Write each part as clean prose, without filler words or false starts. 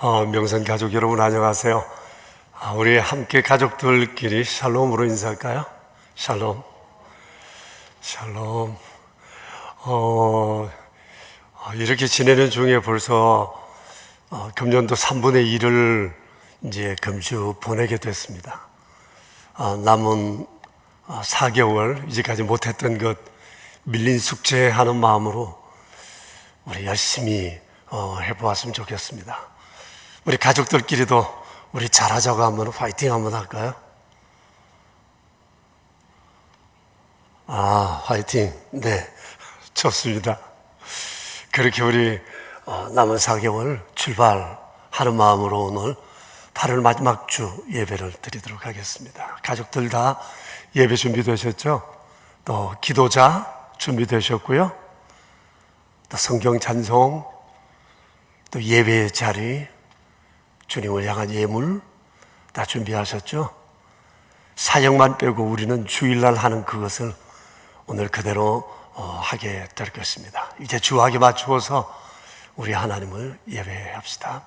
명선 가족 여러분 안녕하세요. 우리 함께 가족들끼리 샬롬으로 인사할까요? 샬롬. 샬롬. 이렇게 지내는 중에 벌써 금년도 3분의 1을 이제 금주 보내게 됐습니다. 남은 4개월 이제까지 못했던 것 밀린 숙제하는 마음으로 우리 열심히 해보았으면 좋겠습니다. 우리 가족들끼리도 우리 잘하자고 한번 파이팅 한번 할까요? 파이팅. 네, 좋습니다. 그렇게 우리 남은 4개월 출발하는 마음으로 오늘 8월 마지막 주 예배를 드리도록 하겠습니다. 가족들 다 예배 준비되셨죠? 또 기도자 준비되셨고요. 또 성경 찬송, 또 예배의 자리, 주님을 향한 예물 다 준비하셨죠? 사역만 빼고 우리는 주일날 하는 그것을 오늘 그대로 하게 될 것입니다. 이제 주하게 맞추어서 우리 하나님을 예배합시다.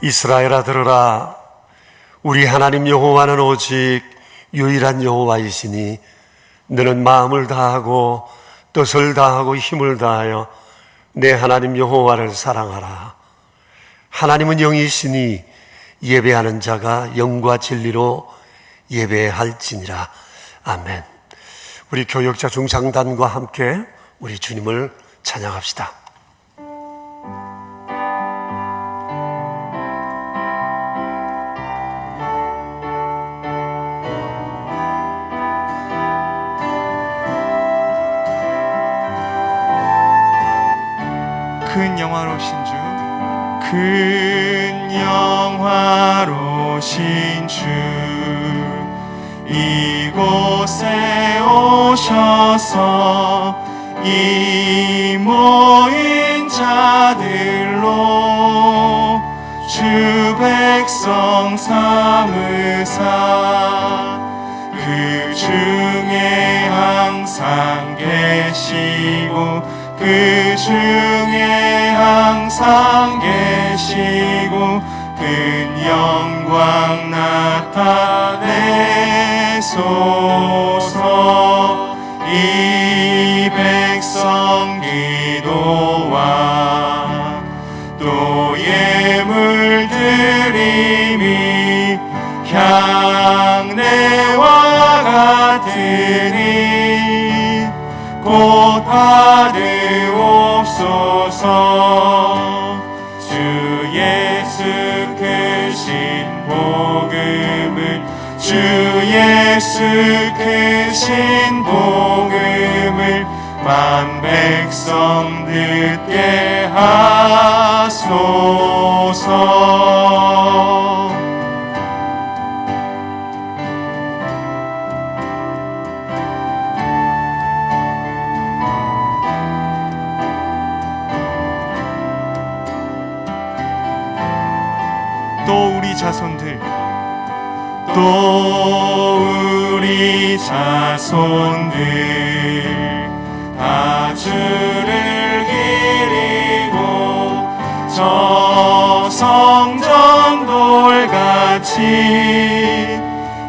이스라엘아 들으라. 우리 하나님 여호와는 오직 유일한 여호와이시니 너는 마음을 다하고 뜻을 다하고 힘을 다하여 내 하나님 여호와를 사랑하라. 하나님은 영이시니 예배하는 자가 영과 진리로 예배할지니라. 아멘. 우리 교역자 중창단과 함께 우리 주님을 찬양합시다. 큰 영화로신 주 이곳에 오셔서 이 모인 자들로 주 백성 삼으사 그 중에 항상 계시고 그 중에 항상 계시고 큰 영광 나타내소서. 이 백성 기도와 또 예물 드림이 향내와 같으니 곧 받으옵소서. 주 예수 크신 복음을 주 예수 크신 복음을 만 백성 듣게 하소서. 또 우리 자손들 다 주를 기리고 저 성전 돌같이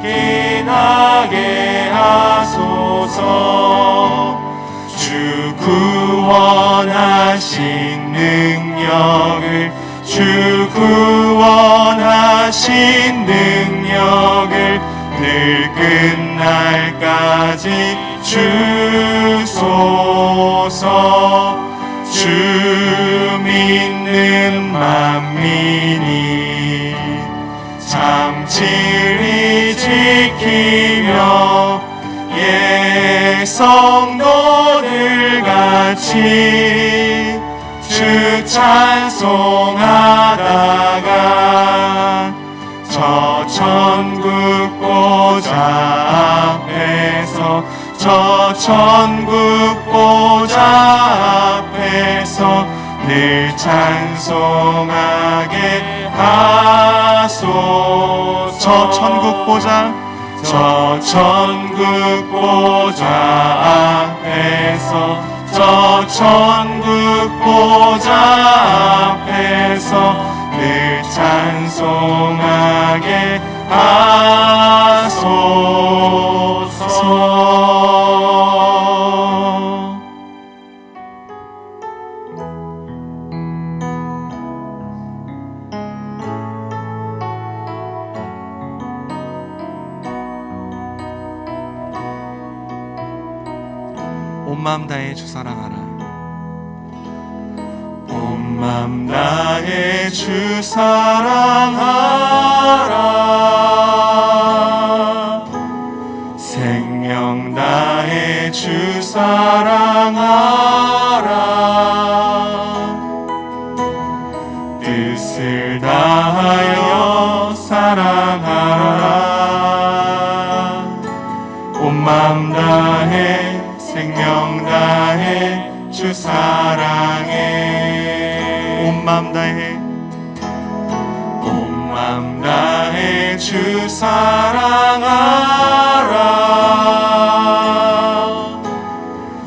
기나게 하소서. 주 구원하신 능력을 주 구원하신 능력을 늘 끝날까지 주소서. 주 믿는 만민이 참 진리 지키며 성도들 같이 주 찬송하다가 천국 보좌 앞에서 늘 찬송하게 하소서. 저 천국 보좌, 저 천국 보좌 앞에서, 저 천국 보좌 앞에서 늘 찬송하게 하소서. 온 마음 다해 주 사랑하라. 온 맘 다해 주 사랑하라. 생명 다해 주 사랑하라. 뜻을 다하여 사랑하라. 온 맘 다해 생명 다해 주 사랑해. 온 마음 다해, 온 맘 다해 주 사랑하라.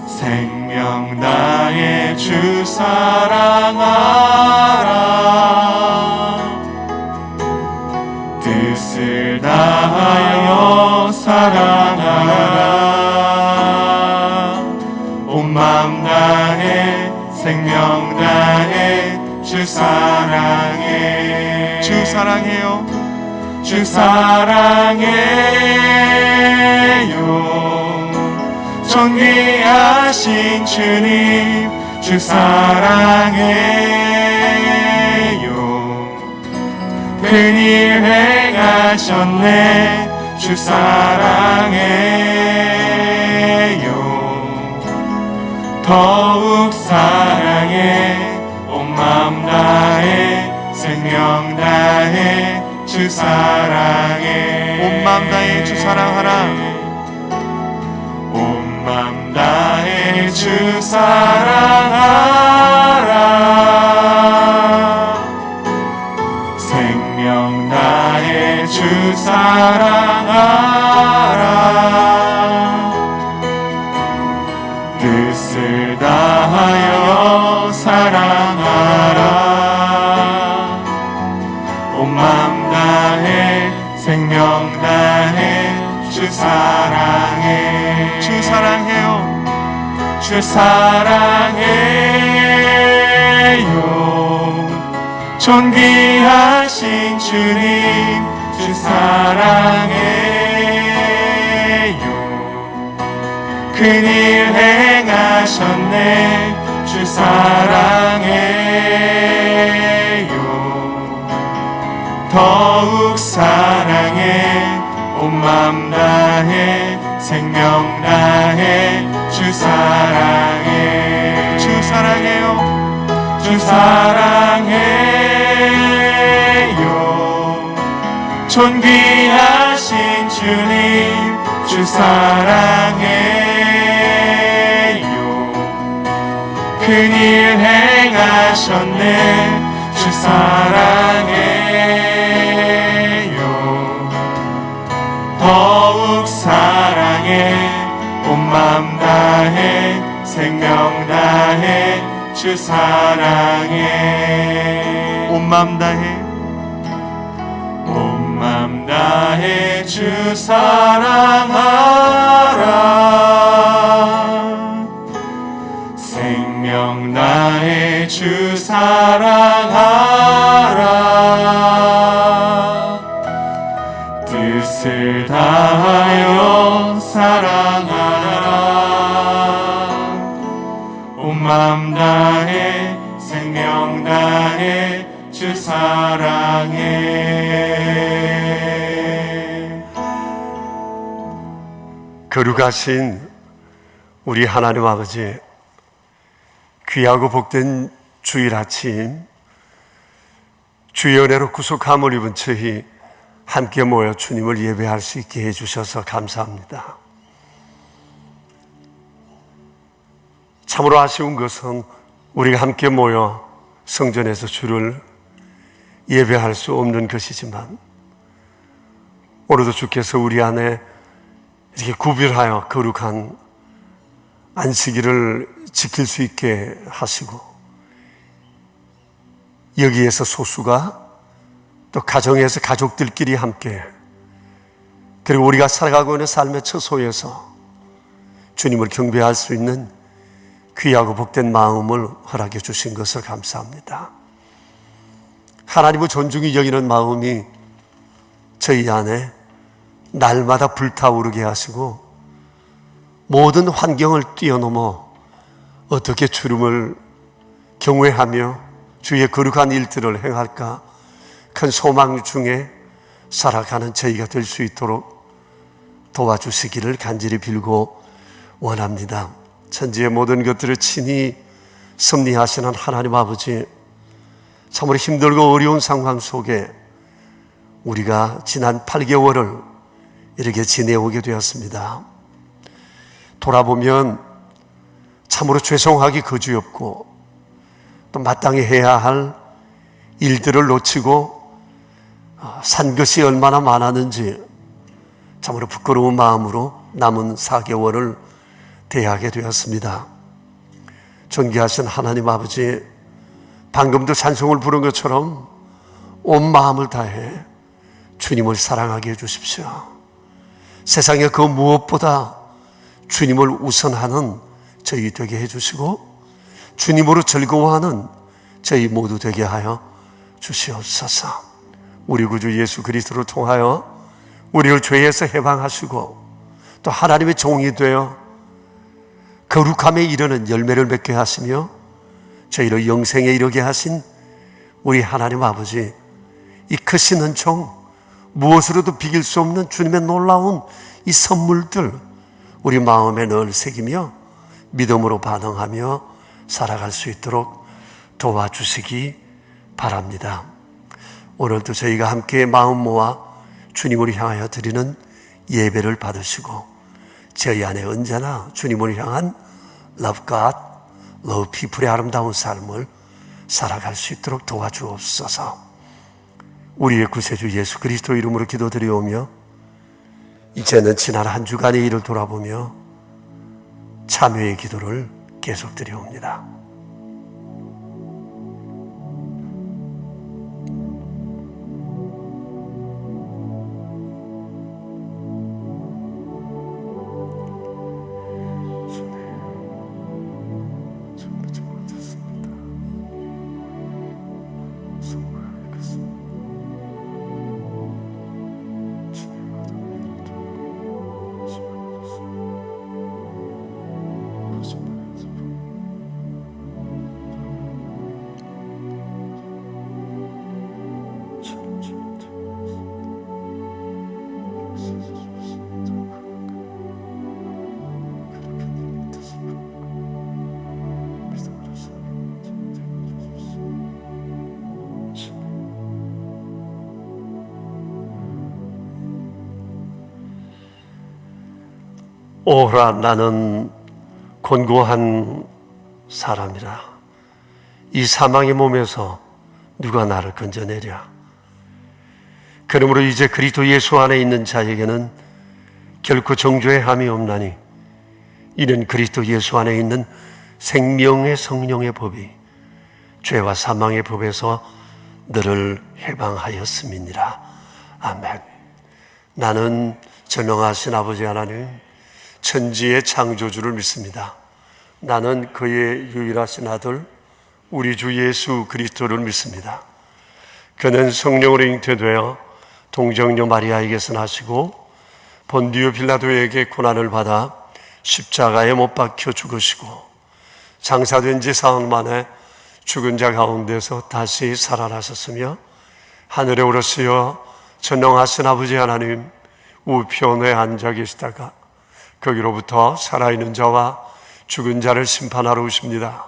생명 다해 주 사랑하라. 뜻을 다하여 사랑하라. 온 맘 다해 생명 다해 주 사랑해. 주 사랑해요. 주 사랑해요. 존귀하신 주님 주 사랑해요. 큰일 행하셨네 주 사랑해요. 더욱 사랑해. 온 맘 다해 생명 다해 주 사랑해. 온 마음 다해 주 사랑하라. 온 맘 다해 주 사랑하라. 생명 다해 주 사랑하라. 뜻을 다하여 사랑하라. 온 맘 다해 생명 다해 주 사랑해. 주 사랑해요. 주 사랑해요. 존귀하신 주님 주 사랑해요. 큰일 행하셨네 주 사랑해요. 더욱 사랑해. 온 맘 다해 생명 다해 주 사랑해. 주 사랑해요. 주 사랑해요. 존귀하신 주님 주 사랑해요. 큰일 행하셨네 주 사랑해요. 더욱 사랑해. 온 맘 다해 생명 다해 주 사랑해. 온 마음 다해, 온 맘 다해 주 사랑하라. 생명 다해 주 사랑하라. 뜻을 다하여 사랑하라. 온 맘 다해 생명 다해 주 사랑해. 거룩하신 우리 하나님 아버지, 귀하고 복된 주일 아침 주의 은혜로 구속함을 입은 저희 함께 모여 주님을 예배할 수 있게 해주셔서 감사합니다. 참으로 아쉬운 것은 우리가 함께 모여 성전에서 주를 예배할 수 없는 것이지만, 오늘도 주께서 우리 안에 이렇게 구별하여 거룩한 안식일을 지킬 수 있게 하시고, 여기에서 소수가 또 가정에서 가족들끼리 함께, 그리고 우리가 살아가고 있는 삶의 처소에서 주님을 경배할 수 있는 귀하고 복된 마음을 허락해 주신 것을 감사합니다. 하나님을 존중히 여기는 마음이 저희 안에 날마다 불타오르게 하시고, 모든 환경을 뛰어넘어 어떻게 주님을 경외하며 주의 거룩한 일들을 행할까 큰 소망 중에 살아가는 저희가 될 수 있도록 도와주시기를 간절히 빌고 원합니다. 천지의 모든 것들을 친히 섭리하시는 하나님 아버지, 참으로 힘들고 어려운 상황 속에 우리가 지난 8개월을 이렇게 지내오게 되었습니다. 돌아보면 참으로 죄송하기 거지없고, 또 마땅히 해야 할 일들을 놓치고 산 것이 얼마나 많았는지 참으로 부끄러운 마음으로 남은 4개월을 대하게 되었습니다. 존귀하신 하나님 아버지, 방금도 찬송을 부른 것처럼 온 마음을 다해 주님을 사랑하게 해주십시오. 세상에 그 무엇보다 주님을 우선하는 저희 되게 해주시고, 주님으로 즐거워하는 저희 모두 되게 하여 주시옵소서. 우리 구주 예수 그리스도를 통하여 우리를 죄에서 해방하시고, 또 하나님의 종이 되어 거룩함에 이르는 열매를 맺게 하시며 저희를 영생에 이르게 하신 우리 하나님 아버지, 이 크신 은총, 무엇으로도 비길 수 없는 주님의 놀라운 이 선물들 우리 마음에 늘 새기며 믿음으로 반응하며 살아갈 수 있도록 도와주시기 바랍니다. 오늘도 저희가 함께 마음 모아 주님을 향하여 드리는 예배를 받으시고, 저희 안에 언제나 주님을 향한 Love God, Love People의 아름다운 삶을 살아갈 수 있도록 도와주옵소서. 우리의 구세주 예수 그리스도 이름으로 기도드리오며, 이제는 지난 한 주간의 일을 돌아보며 참회의 기도를 계속 드리옵니다. 오라, 나는 곤고한 사람이라. 이 사망의 몸에서 누가 나를 건져내랴. 그러므로 이제 그리스도 예수 안에 있는 자에게는 결코 정죄의 함이 없나니, 이는 그리스도 예수 안에 있는 생명의 성령의 법이 죄와 사망의 법에서 너를 해방하였음이니라. 아멘. 나는 전능하신 아버지 하나님, 천지의 창조주를 믿습니다. 나는 그의 유일하신 아들 우리 주 예수 그리스도를 믿습니다. 그는 성령으로 잉태되어 동정녀 마리아에게서 나시고 본디오 빌라도에게 고난을 받아 십자가에 못 박혀 죽으시고, 장사된 지 사흘 만에 죽은 자 가운데서 다시 살아나셨으며, 하늘에 오르시어 전능하신 아버지 하나님 우편에 앉아 계시다가 거기로부터 살아있는 자와 죽은 자를 심판하러 오십니다.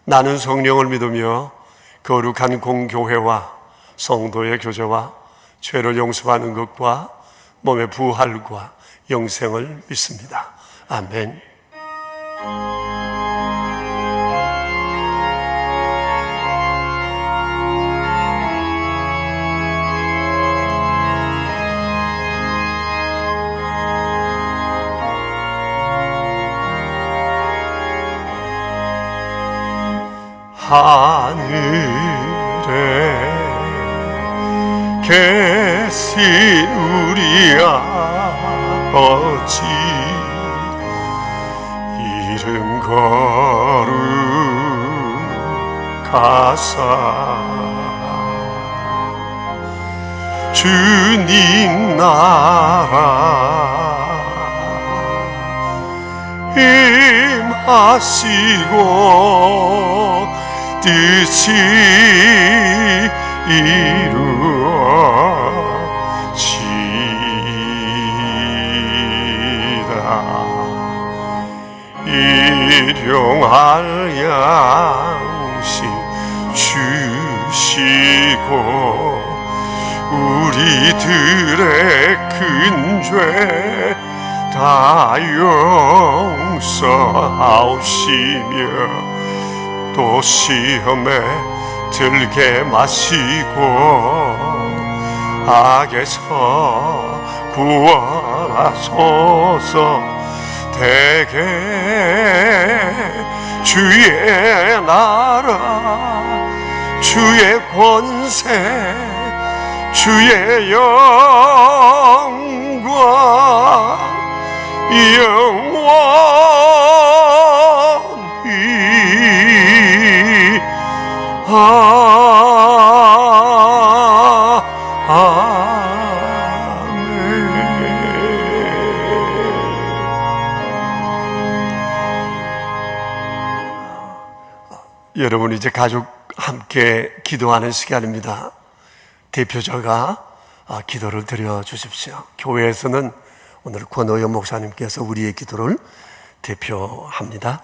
나는 성령을 믿으며 거룩한 공교회와 성도의 교제와 죄를 용서하는 것과 몸의 부활과 영생을 믿습니다. 아멘. 하늘에 계신 우리 아버지 이름 거룩하사 주님 나라 임하시고 뜻이 이루어지다 일용할 양식 주시고 우리들의 큰 죄 다 용서하시며 또 시험에 들게 마시고 악에서 구원하소서 대개 주의 나라 주의 권세 주의 영광 영원히 여러분 이제 가족 함께 기도하는 시간입니다. 대표자가 기도를 드려 주십시오. 교회에서는 오늘 권오연 목사님께서 우리의 기도를 대표합니다.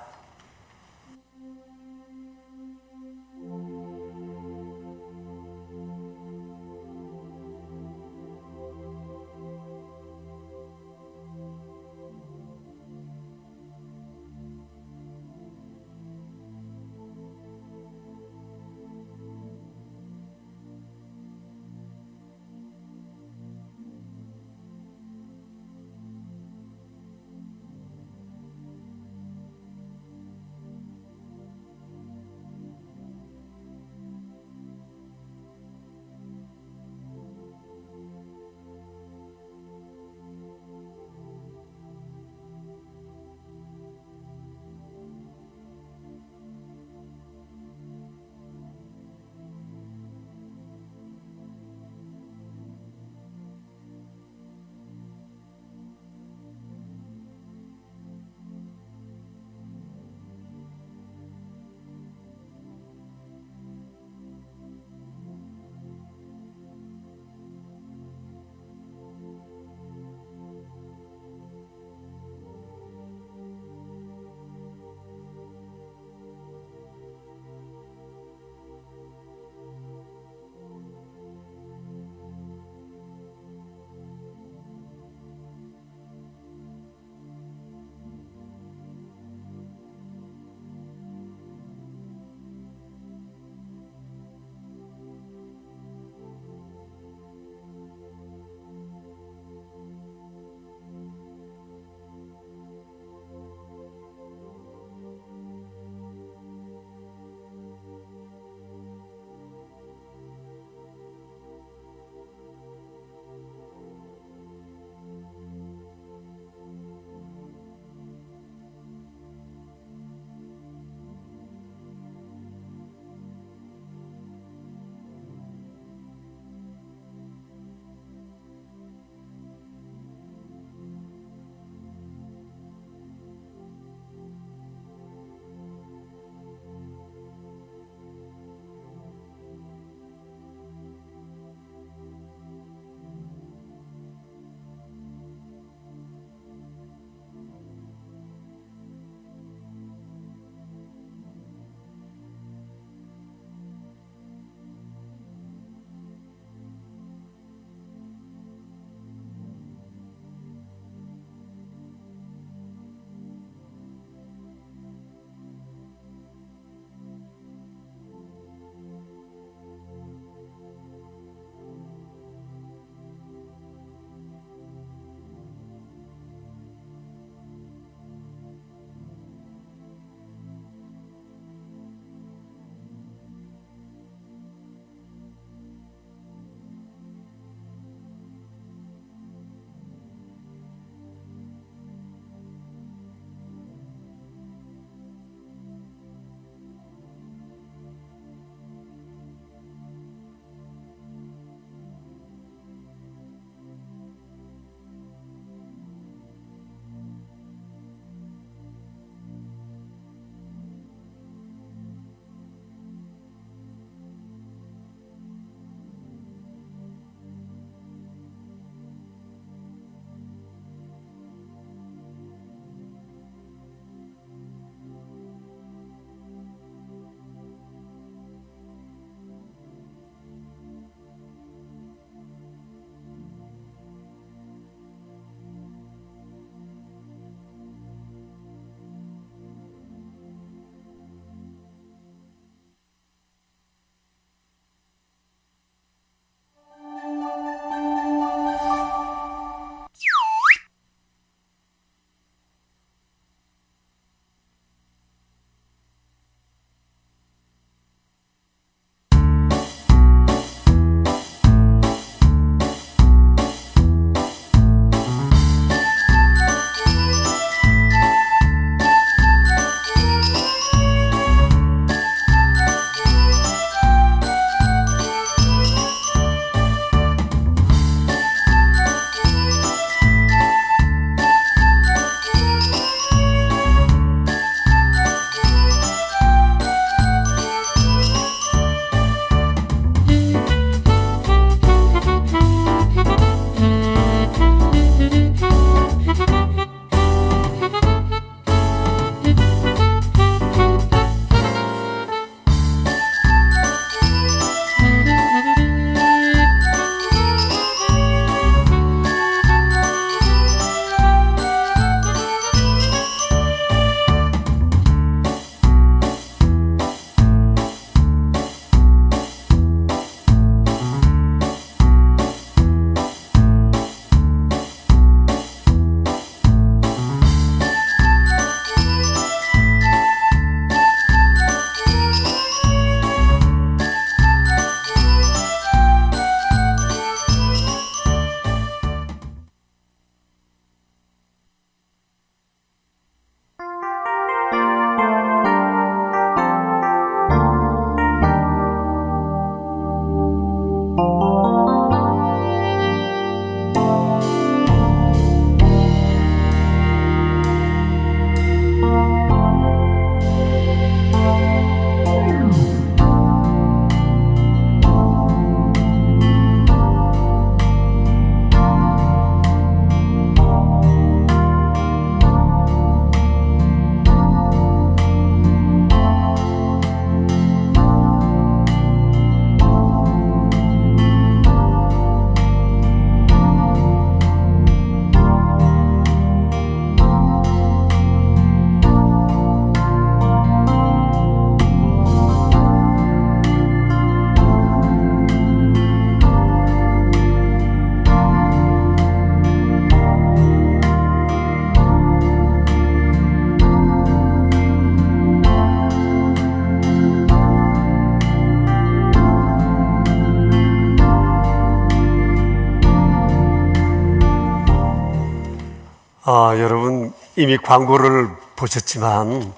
여러분 이미 광고를 보셨지만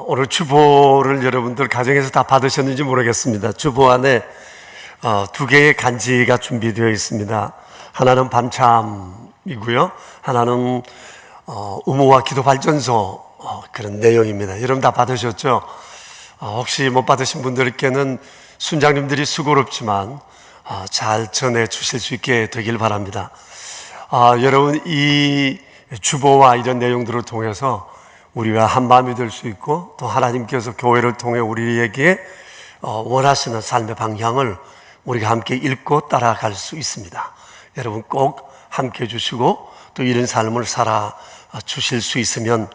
오늘 주보를 여러분들 가정에서 다 받으셨는지 모르겠습니다. 주보 안에 두 개의 간지가 준비되어 있습니다. 하나는 밤참이고요. 하나는 의무와 기도발전소 그런 내용입니다. 여러분 다 받으셨죠? 혹시 못 받으신 분들께는 순장님들이 수고롭지만 잘 전해 주실 수 있게 되길 바랍니다. 여러분 이 주보와 이런 내용들을 통해서 우리가 한 마음이 될 수 있고 또 하나님께서 교회를 통해 우리에게 원하시는 삶의 방향을 우리가 함께 읽고 따라갈 수 있습니다. 여러분 꼭 함께 해주시고 또 이런 삶을 살아 주실 수 있으면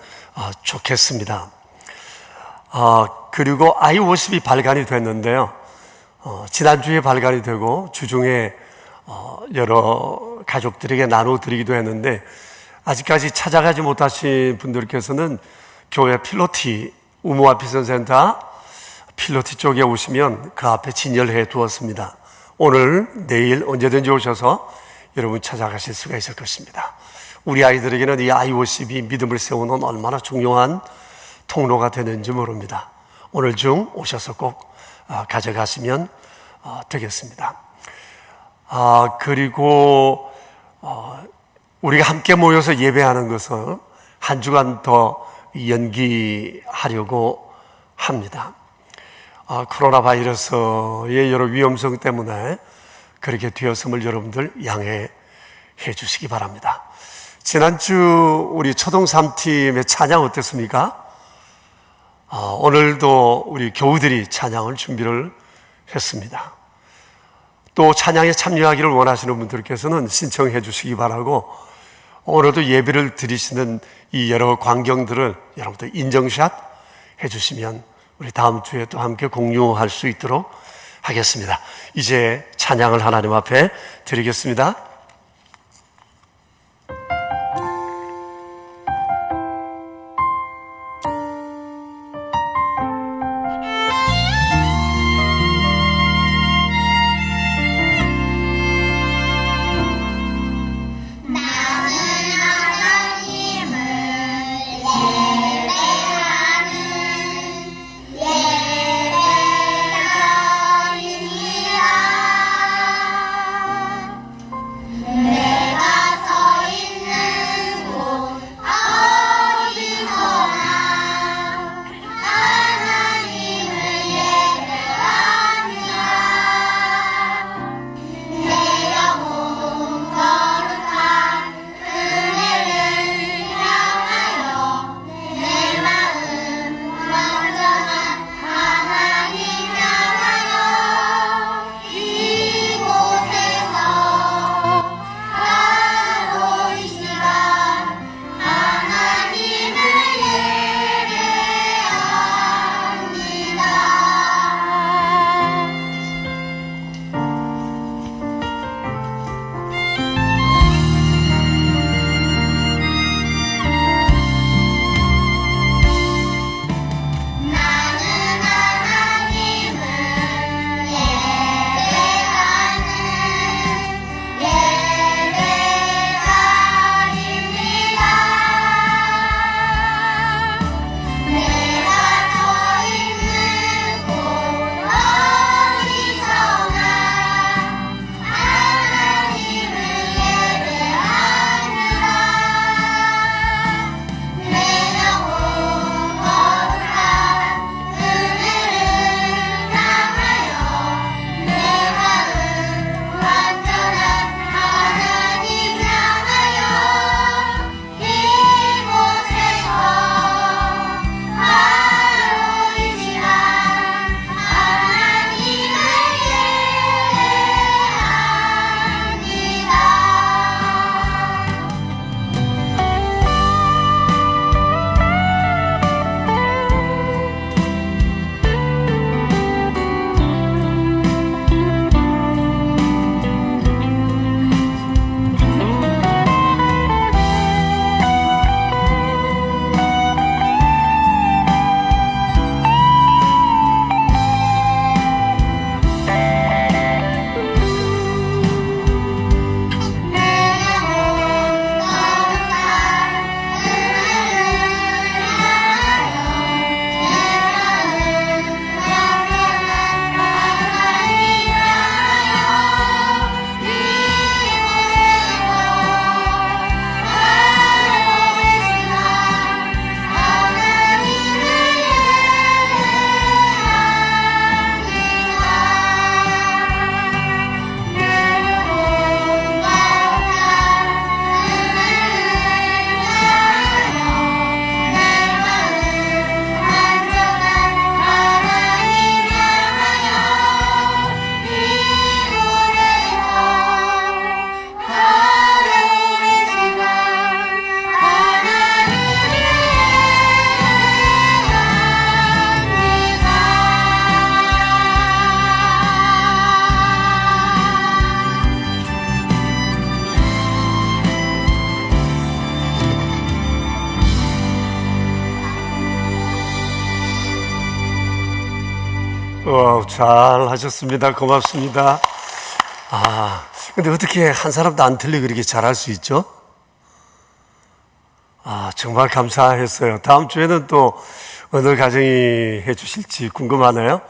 좋겠습니다. 그리고 i50이 발간이 됐는데요. 지난주에 발간이 되고 주중에 여러 가족들에게 나눠드리기도 했는데 아직까지 찾아가지 못하신 분들께서는 교회 필로티 우모아 비전센터 필로티 쪽에 오시면 그 앞에 진열해 두었습니다. 오늘 내일 언제든지 오셔서 여러분 찾아가실 수가 있을 것입니다. 우리 아이들에게는 이 i50이 믿음을 세우는 얼마나 중요한 통로가 되는지 모릅니다. 오늘 중 오셔서 꼭 가져가시면 되겠습니다. 그리고 우리가 함께 모여서 예배하는 것을 한 주간 더 연기하려고 합니다. 코로나 바이러스의 여러 위험성 때문에 그렇게 되었음을 여러분들 양해해 주시기 바랍니다. 지난주 우리 초등 3팀의 찬양 어땠습니까? 오늘도 우리 교우들이 찬양을 준비를 했습니다. 또 찬양에 참여하기를 원하시는 분들께서는 신청해 주시기 바라고 오늘도 예배를 드리시는 이 여러 광경들을 여러분들 인정샷 해주시면 우리 다음 주에 또 함께 공유할 수 있도록 하겠습니다. 이제 찬양을 하나님 앞에 드리겠습니다. 잘 하셨습니다. 고맙습니다. 근데 어떻게 한 사람도 안 틀리고 그렇게 잘할 수 있죠? 정말 감사했어요. 다음 주에는 또 어느 가정이 해주실지 궁금하네요.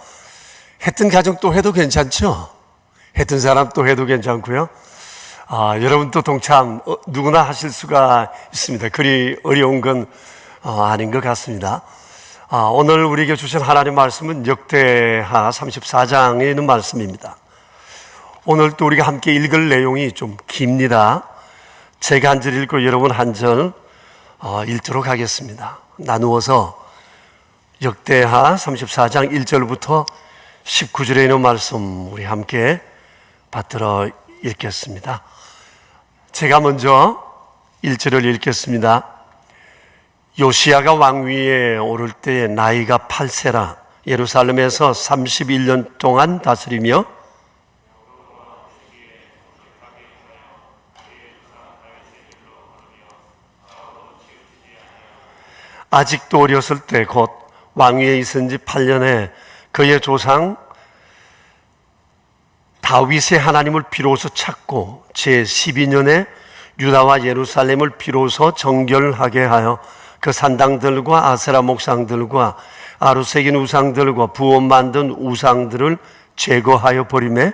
했던 가정 또 해도 괜찮죠? 했던 사람 또 해도 괜찮고요. 여러분 또 동참 누구나 하실 수가 있습니다. 그리 어려운 건 아닌 것 같습니다. 오늘 우리에게 주신 하나님 말씀은 역대하 34장에 있는 말씀입니다. 오늘 또 우리가 함께 읽을 내용이 좀 깁니다. 제가 한 절 읽고 여러분 한 절 읽도록 하겠습니다. 나누어서 역대하 34장 1절부터 19절에 있는 말씀 우리 함께 받들어 읽겠습니다. 제가 먼저 1절을 읽겠습니다. 요시야가 왕위에 오를 때 나이가 8세라 예루살렘에서 31년 동안 다스리며 아직도 어렸을 때 곧 왕위에 있은 지 8년에 그의 조상 다윗의 하나님을 비로소 찾고 제12년에 유다와 예루살렘을 비로소 정결하게 하여 그 산당들과 아세라 목상들과 아루새긴 우상들과 부업 만든 우상들을 제거하여 버리매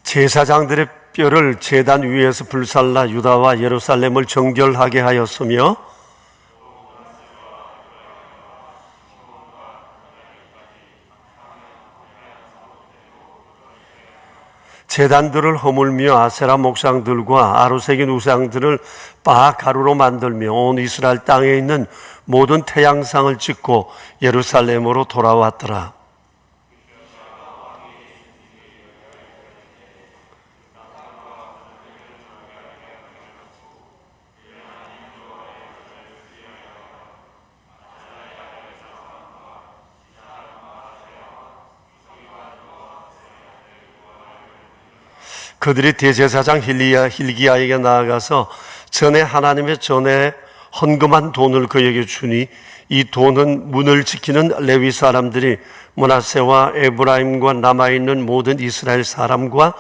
제사장들의 뼈를 제단 위에서 불살라 유다와 예루살렘을 정결하게 하였으며 제단들을 허물며 아세라 목상들과 아루새긴 우상들을 바 가루로 만들며 온 이스라엘 땅에 있는 모든 태양상을 찍고 예루살렘으로 돌아왔더라. 그들이 대제사장 hil기야에게 나아가서 전에 하나님의 전에 헌금한 돈을 그에게 주니 이 돈은 문을 지키는 레위 사람들이 므낫세와 에브라임과 남아있는 모든 이스라엘 사람과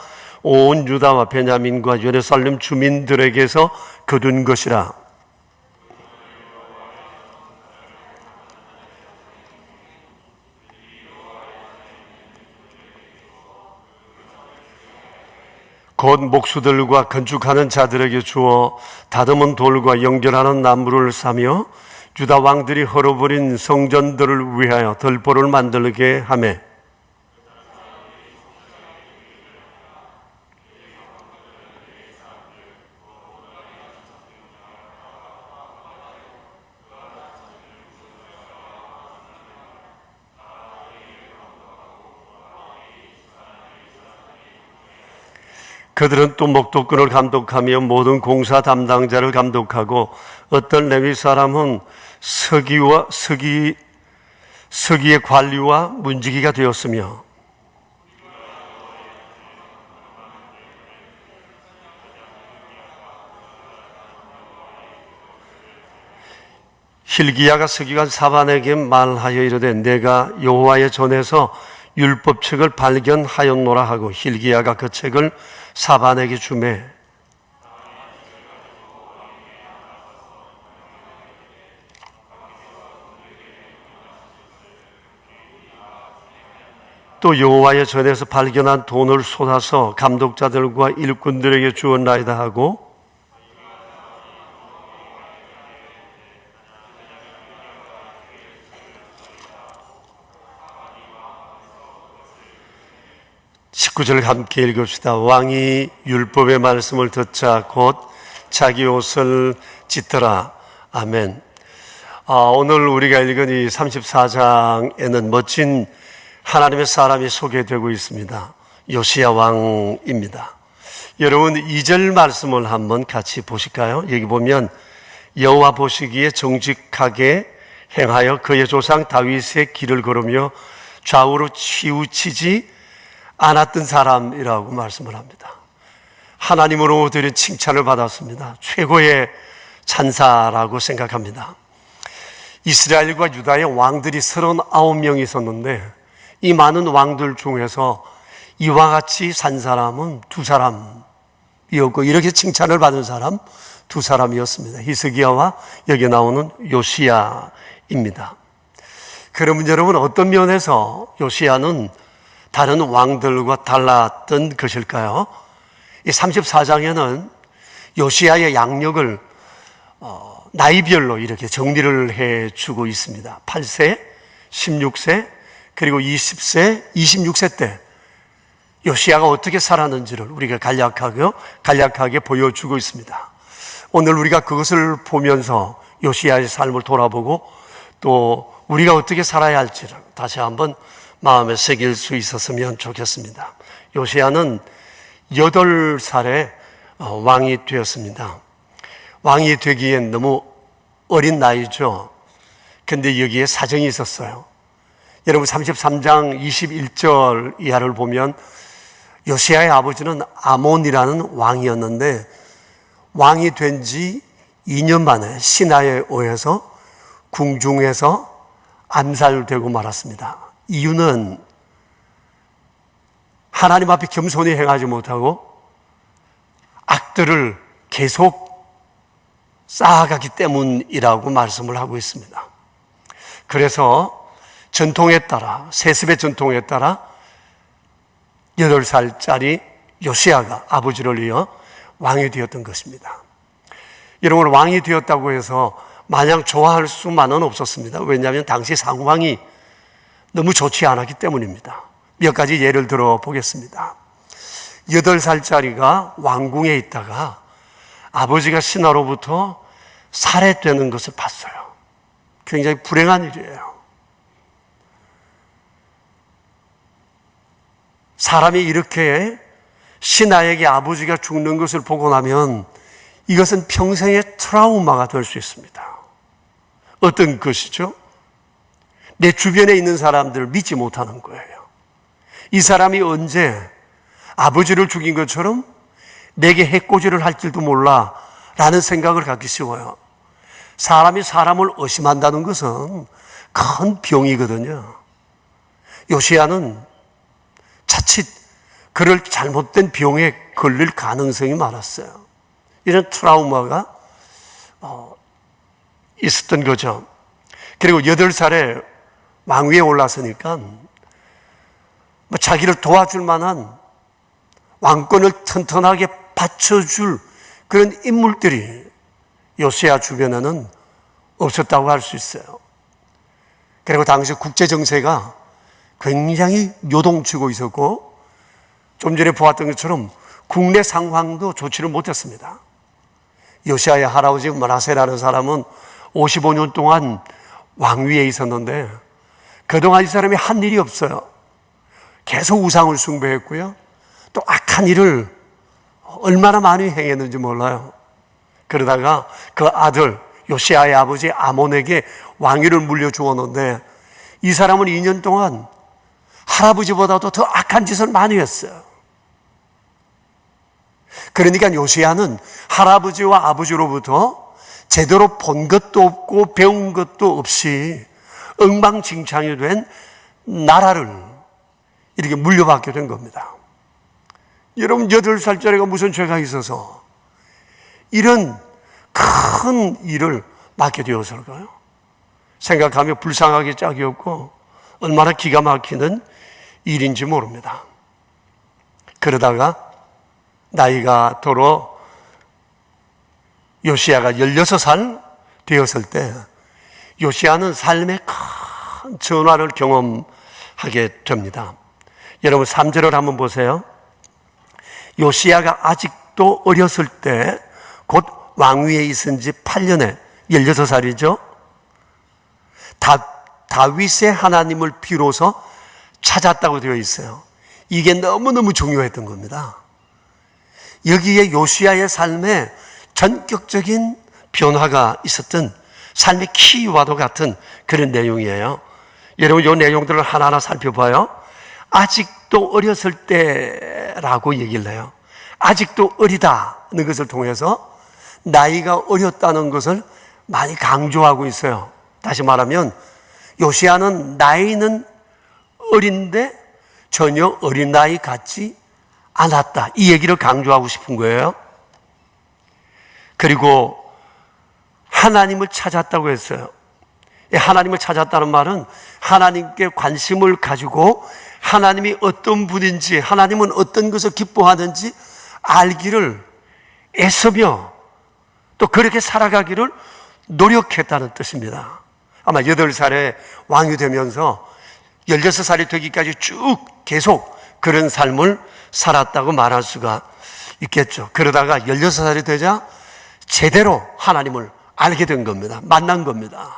온 유다와 베냐민과 예루살렘 주민들에게서 거둔 것이라. 곧 목수들과 건축하는 자들에게 주어 다듬은 돌과 연결하는 나무를 사며 유다 왕들이 헐어버린 성전들을 위하여 들보를 만들게 하며 그들은 또 목도꾼을 감독하며 모든 공사 담당자를 감독하고 어떤 레위 사람은 서기의 관리와 문지기가 되었으며 hil기야가 서기관 사반에게 말하여 이르되 내가 여호와의 전에서 율법책을 발견하였노라 하고 hil기야가 그 책을 사반에게 주매 또 여호와의 전에서 발견한 돈을 쏟아서 감독자들과 일꾼들에게 주었나이다 하고 (19절) 함께 읽읍시다. 왕이 율법의 말씀을 듣자 곧 자기 옷을 찢더라. 아멘. 오늘 우리가 읽은 이 34장에는 멋진 하나님의 사람이 소개되고 있습니다. 요시야 왕입니다. 여러분 2절 말씀을 한번 같이 보실까요? 여기 보면 여호와 보시기에 정직하게 행하여 그의 조상 다윗의 길을 걸으며 좌우로 치우치지 않았던 사람이라고 말씀을 합니다. 하나님으로 드린 칭찬을 받았습니다. 최고의 찬사라고 생각합니다. 이스라엘과 유다의 왕들이 39명이 있었는데 이 많은 왕들 중에서 이와 같이 산 사람은 두 사람이었고 이렇게 칭찬을 받은 사람 두 사람이었습니다. 히스기야와 여기 나오는 요시야입니다. 그러면 여러분 어떤 면에서 요시야는 다른 왕들과 달랐던 것일까요? 이 34장에는 요시야의 양력을 나이별로 이렇게 정리를 해주고 있습니다. 8세, 16세, 그리고 20세, 26세 때 요시야가 어떻게 살았는지를 우리가 간략하게 보여주고 있습니다. 오늘 우리가 그것을 보면서 요시야의 삶을 돌아보고 또 우리가 어떻게 살아야 할지를 다시 한번 마음에 새길 수 있었으면 좋겠습니다. 요시야는 8살에 왕이 되었습니다. 왕이 되기엔 너무 어린 나이죠. 근데 여기에 사정이 있었어요. 여러분 33장 21절 이하를 보면 요시야의 아버지는 아몬이라는 왕이었는데 왕이 된 지 2년 만에 시나에 오해서 궁중에서 암살되고 말았습니다. 이유는 하나님 앞에 겸손히 행하지 못하고 악들을 계속 쌓아가기 때문이라고 말씀을 하고 있습니다. 그래서 전통에 따라, 세습의 전통에 따라 8살짜리 요시야가 아버지를 이어 왕이 되었던 것입니다. 여러분, 왕이 되었다고 해서 마냥 좋아할 수만은 없었습니다. 왜냐하면 당시 상황이 너무 좋지 않았기 때문입니다. 몇 가지 예를 들어 보겠습니다. 8살짜리가 왕궁에 있다가 아버지가 신하로부터 살해되는 것을 봤어요. 굉장히 불행한 일이에요. 사람이 이렇게 신하에게 아버지가 죽는 것을 보고 나면 이것은 평생의 트라우마가 될 수 있습니다. 어떤 것이죠? 내 주변에 있는 사람들을 믿지 못하는 거예요. 이 사람이 언제 아버지를 죽인 것처럼 내게 해코지를 할지도 몰라 라는 생각을 갖기 쉬워요. 사람이 사람을 의심한다는 것은 큰 병이거든요. 요시야는 자칫 그럴 잘못된 병에 걸릴 가능성이 많았어요. 이런 트라우마가 있었던 거죠. 그리고 8살에 왕위에 올랐으니까 자기를 도와줄 만한 왕권을 튼튼하게 받쳐줄 그런 인물들이 요시야 주변에는 없었다고 할 수 있어요. 그리고 당시 국제 정세가 굉장히 요동치고 있었고 좀 전에 보았던 것처럼 국내 상황도 좋지를 못했습니다. 요시야의 할아버지 므나세라는 사람은 55년 동안 왕위에 있었는데 그동안 이 사람이 한 일이 없어요. 계속 우상을 숭배했고요. 또 악한 일을 얼마나 많이 행했는지 몰라요. 그러다가 그 아들 요시야의 아버지 아몬에게 왕위를 물려주었는데 이 사람은 2년 동안 할아버지보다도 더 악한 짓을 많이 했어요. 그러니까 요시야는 할아버지와 아버지로부터 제대로 본 것도 없고 배운 것도 없이 엉망진창이 된 나라를 이렇게 물려받게 된 겁니다. 여러분 8살짜리가 무슨 죄가 있어서 이런 큰 일을 맡게 되었을까요? 생각하면 불쌍하기 짝이 없고 얼마나 기가 막히는 일인지 모릅니다. 그러다가 나이가 들어 요시야가 16살 되었을 때 요시야는 삶의 큰 전환을 경험하게 됩니다. 여러분 3절을 한번 보세요. 요시야가 아직도 어렸을 때 곧 왕위에 있은 지 8년에 16살이죠. 다윗의 하나님을 비로소 찾았다고 되어 있어요. 이게 너무너무 중요했던 겁니다. 여기에 요시야의 삶에 전격적인 변화가 있었던 삶의 키와도 같은 그런 내용이에요. 여러분, 이 내용들을 하나하나 살펴봐요. 아직도 어렸을 때라고 얘기를 해요. 아직도 어리다는 것을 통해서 나이가 어렸다는 것을 많이 강조하고 있어요. 다시 말하면 요시야는 나이는 어린데 전혀 어린 나이 같지 않았다. 이 얘기를 강조하고 싶은 거예요. 그리고 하나님을 찾았다고 했어요. 하나님을 찾았다는 말은 하나님께 관심을 가지고 하나님이 어떤 분인지, 하나님은 어떤 것을 기뻐하는지 알기를 애쓰며 또 그렇게 살아가기를 노력했다는 뜻입니다. 아마 8살에 왕이 되면서 16살이 되기까지 쭉 계속 그런 삶을 살았다고 말할 수가 있겠죠. 그러다가 16살이 되자 제대로 하나님을 알게 된 겁니다. 만난 겁니다.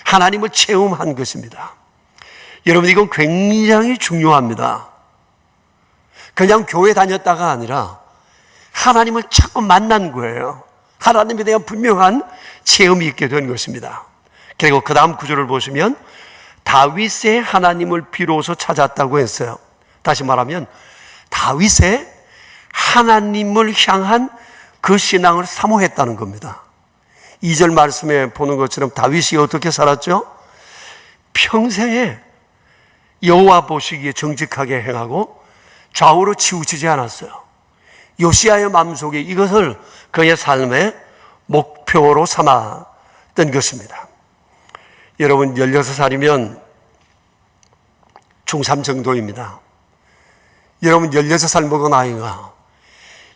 하나님을 체험한 것입니다. 여러분, 이건 굉장히 중요합니다. 그냥 교회 다녔다가 아니라 하나님을 자꾸 만난 거예요. 하나님에 대한 분명한 체험이 있게 된 것입니다. 그리고 그 다음 구절을 보시면 다윗의 하나님을 비로소 찾았다고 했어요. 다시 말하면 다윗의 하나님을 향한 그 신앙을 사모했다는 겁니다. 2절 말씀에 보는 것처럼 다윗이 어떻게 살았죠? 평생에 여호와 보시기에 정직하게 행하고 좌우로 치우치지 않았어요. 요시야의 마음속에 이것을 그의 삶의 목표로 삼았던 것입니다. 여러분, 16살이면 중3 정도입니다. 여러분, 16살 먹은 아이가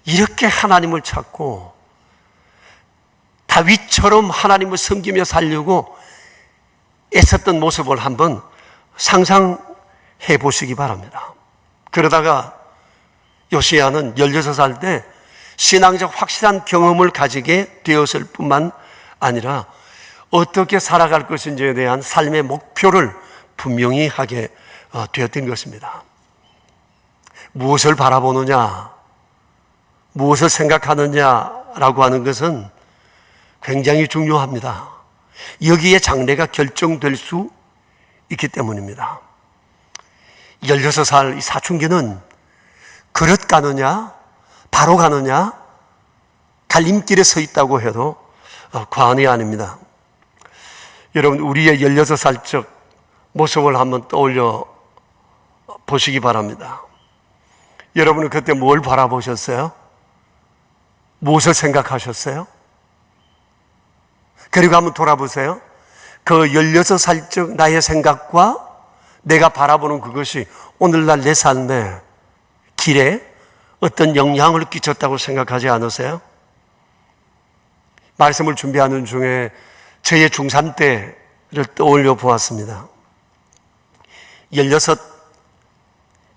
이렇게 하나님을 찾고 다윗처럼 하나님을 섬기며 살려고 애썼던 모습을 한번 상상해 보시기 바랍니다. 그러다가 요시야는 16살 때 신앙적 확실한 경험을 가지게 되었을 뿐만 아니라 어떻게 살아갈 것인지에 대한 삶의 목표를 분명히 하게 되었던 것입니다. 무엇을 바라보느냐, 무엇을 생각하느냐라고 하는 것은 굉장히 중요합니다. 여기에 장래가 결정될 수 있기 때문입니다. 16살 이 사춘기는 그릇 가느냐, 바로 가느냐, 갈림길에 서 있다고 해도 과언이 아닙니다. 여러분, 우리의 16살적 모습을 한번 떠올려 보시기 바랍니다. 여러분은 그때 뭘 바라보셨어요? 무엇을 생각하셨어요? 그리고 한번 돌아보세요. 그 16살적 나의 생각과 내가 바라보는 그것이 오늘날 내 삶의 길에 어떤 영향을 끼쳤다고 생각하지 않으세요? 말씀을 준비하는 중에 저의 중3 때를 떠올려 보았습니다. 16,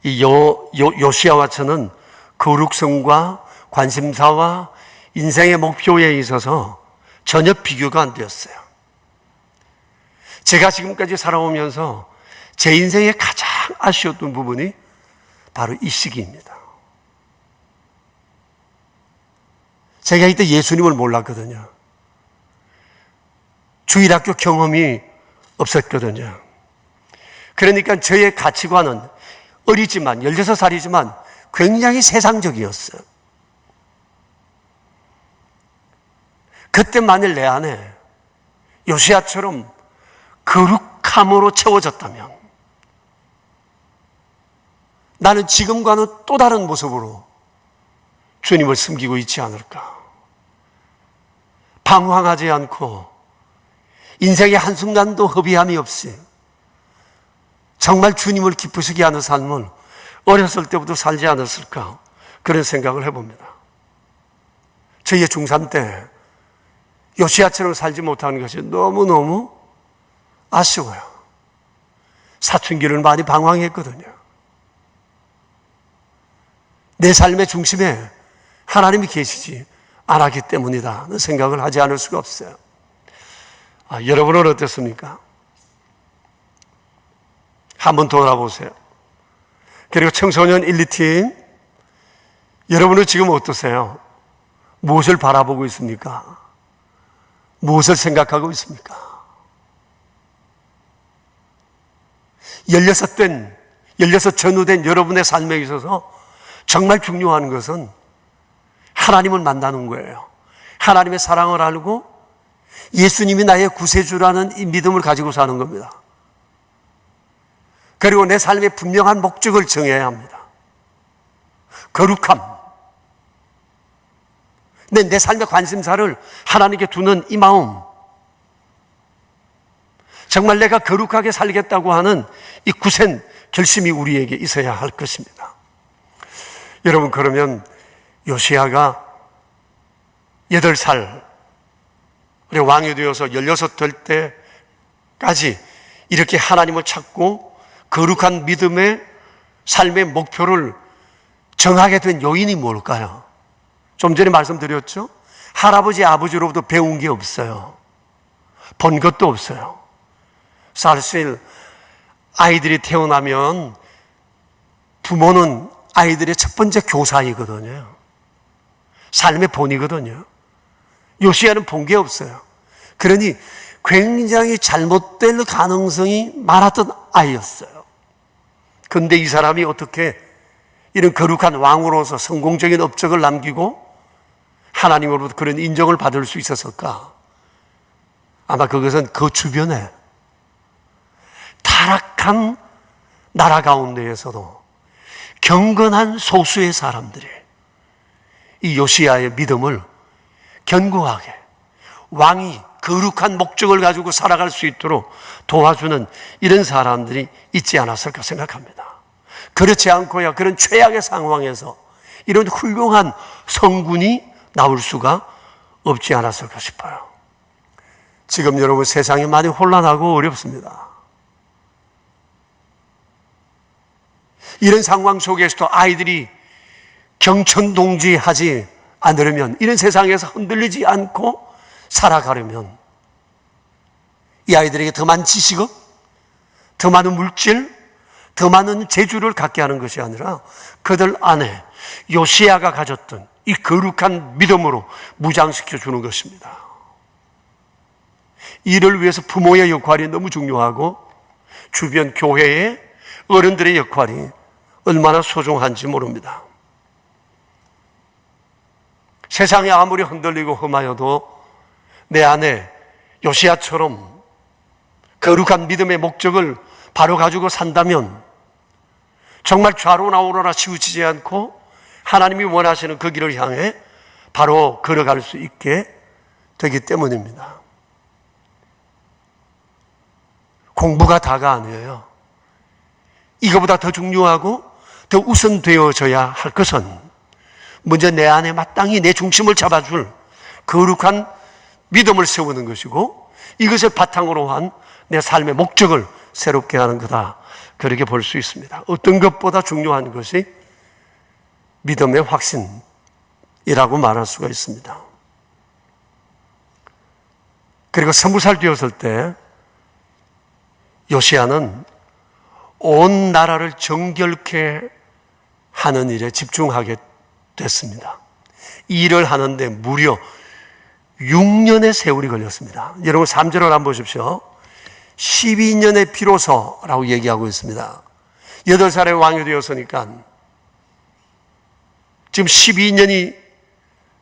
요시야와 저는 거룩성과 관심사와 인생의 목표에 있어서 전혀 비교가 안 되었어요. 제가 지금까지 살아오면서 제 인생에 가장 아쉬웠던 부분이 바로 이 시기입니다. 제가 이때 예수님을 몰랐거든요. 주일학교 경험이 없었거든요. 그러니까 저의 가치관은 어리지만 16살이지만 굉장히 세상적이었어요. 그때 만일 내 안에 요시야처럼 거룩함으로 채워졌다면 나는 지금과는 또 다른 모습으로 주님을 섬기고 있지 않을까. 방황하지 않고 인생의 한순간도 허비함이 없이 정말 주님을 기쁘시게 하는 삶을 어렸을 때부터 살지 않았을까, 그런 생각을 해봅니다. 저의 중3 때 요시야처럼 살지 못하는 것이 너무너무 아쉬워요. 사춘기를 많이 방황했거든요. 내 삶의 중심에 하나님이 계시지 않았기 때문이다는 생각을 하지 않을 수가 없어요. 여러분은 어떻습니까? 한번 돌아보세요. 그리고 청소년 1, 2팀, 여러분은 지금 어떠세요? 무엇을 바라보고 있습니까? 무엇을 생각하고 있습니까? 16 전후된 여러분의 삶에 있어서 정말 중요한 것은 하나님을 만나는 거예요. 하나님의 사랑을 알고 예수님이 나의 구세주라는 이 믿음을 가지고 사는 겁니다. 그리고 내 삶의 분명한 목적을 정해야 합니다. 거룩함. 내 삶의 관심사를 하나님께 두는 이 마음. 정말 내가 거룩하게 살겠다고 하는 이 굳은 결심이 우리에게 있어야 할 것입니다. 여러분, 그러면 요시야가 8살 왕이 되어서 16 될 때까지 이렇게 하나님을 찾고 거룩한 믿음의 삶의 목표를 정하게 된 요인이 뭘까요? 좀 전에 말씀드렸죠? 할아버지, 아버지로부터 배운 게 없어요. 본 것도 없어요. 사실 아이들이 태어나면 부모는 아이들의 첫 번째 교사이거든요. 삶의 본이거든요. 요시야는 본 게 없어요. 그러니 굉장히 잘못될 가능성이 많았던 아이였어요. 그런데 이 사람이 어떻게 이런 거룩한 왕으로서 성공적인 업적을 남기고 하나님으로부터 그런 인정을 받을 수 있었을까? 아마 그것은 그 주변에 타락한 나라 가운데에서도 경건한 소수의 사람들이 이 요시야의 믿음을 견고하게 왕이 거룩한 목적을 가지고 살아갈 수 있도록 도와주는 이런 사람들이 있지 않았을까 생각합니다. 그렇지 않고야 그런 최악의 상황에서 이런 훌륭한 성군이 나올 수가 없지 않았을까 싶어요. 지금 여러분, 세상이 많이 혼란하고 어렵습니다. 이런 상황 속에서도 아이들이 경천동지하지 않으려면, 이런 세상에서 흔들리지 않고 살아가려면 이 아이들에게 더 많은 지식업, 더 많은 물질, 더 많은 재주를 갖게 하는 것이 아니라 그들 안에 요시야가 가졌던 이 거룩한 믿음으로 무장시켜 주는 것입니다. 이를 위해서 부모의 역할이 너무 중요하고 주변 교회의 어른들의 역할이 얼마나 소중한지 모릅니다. 세상이 아무리 흔들리고 험하여도 내 안에 요시야처럼 거룩한 믿음의 목적을 바로 가지고 산다면 정말 좌로나 우로나 치우치지 않고 하나님이 원하시는 그 길을 향해 바로 걸어갈 수 있게 되기 때문입니다. 공부가 다가 아니에요. 이거보다 더 중요하고 더 우선되어져야 할 것은 먼저 내 안에 마땅히 내 중심을 잡아줄 거룩한 믿음을 세우는 것이고, 이것을 바탕으로 한 내 삶의 목적을 새롭게 하는 거다, 그렇게 볼 수 있습니다. 어떤 것보다 중요한 것이 믿음의 확신이라고 말할 수가 있습니다. 그리고 20살 되었을 때 요시야는 온 나라를 정결케 하는 일에 집중하게 됐습니다. 이 일을 하는데 무려 6년의 세월이 걸렸습니다. 여러분 3절을 한번 보십시오. 12년의 비로소라고 얘기하고 있습니다. 8살의 왕이 되었으니까 지금 12년이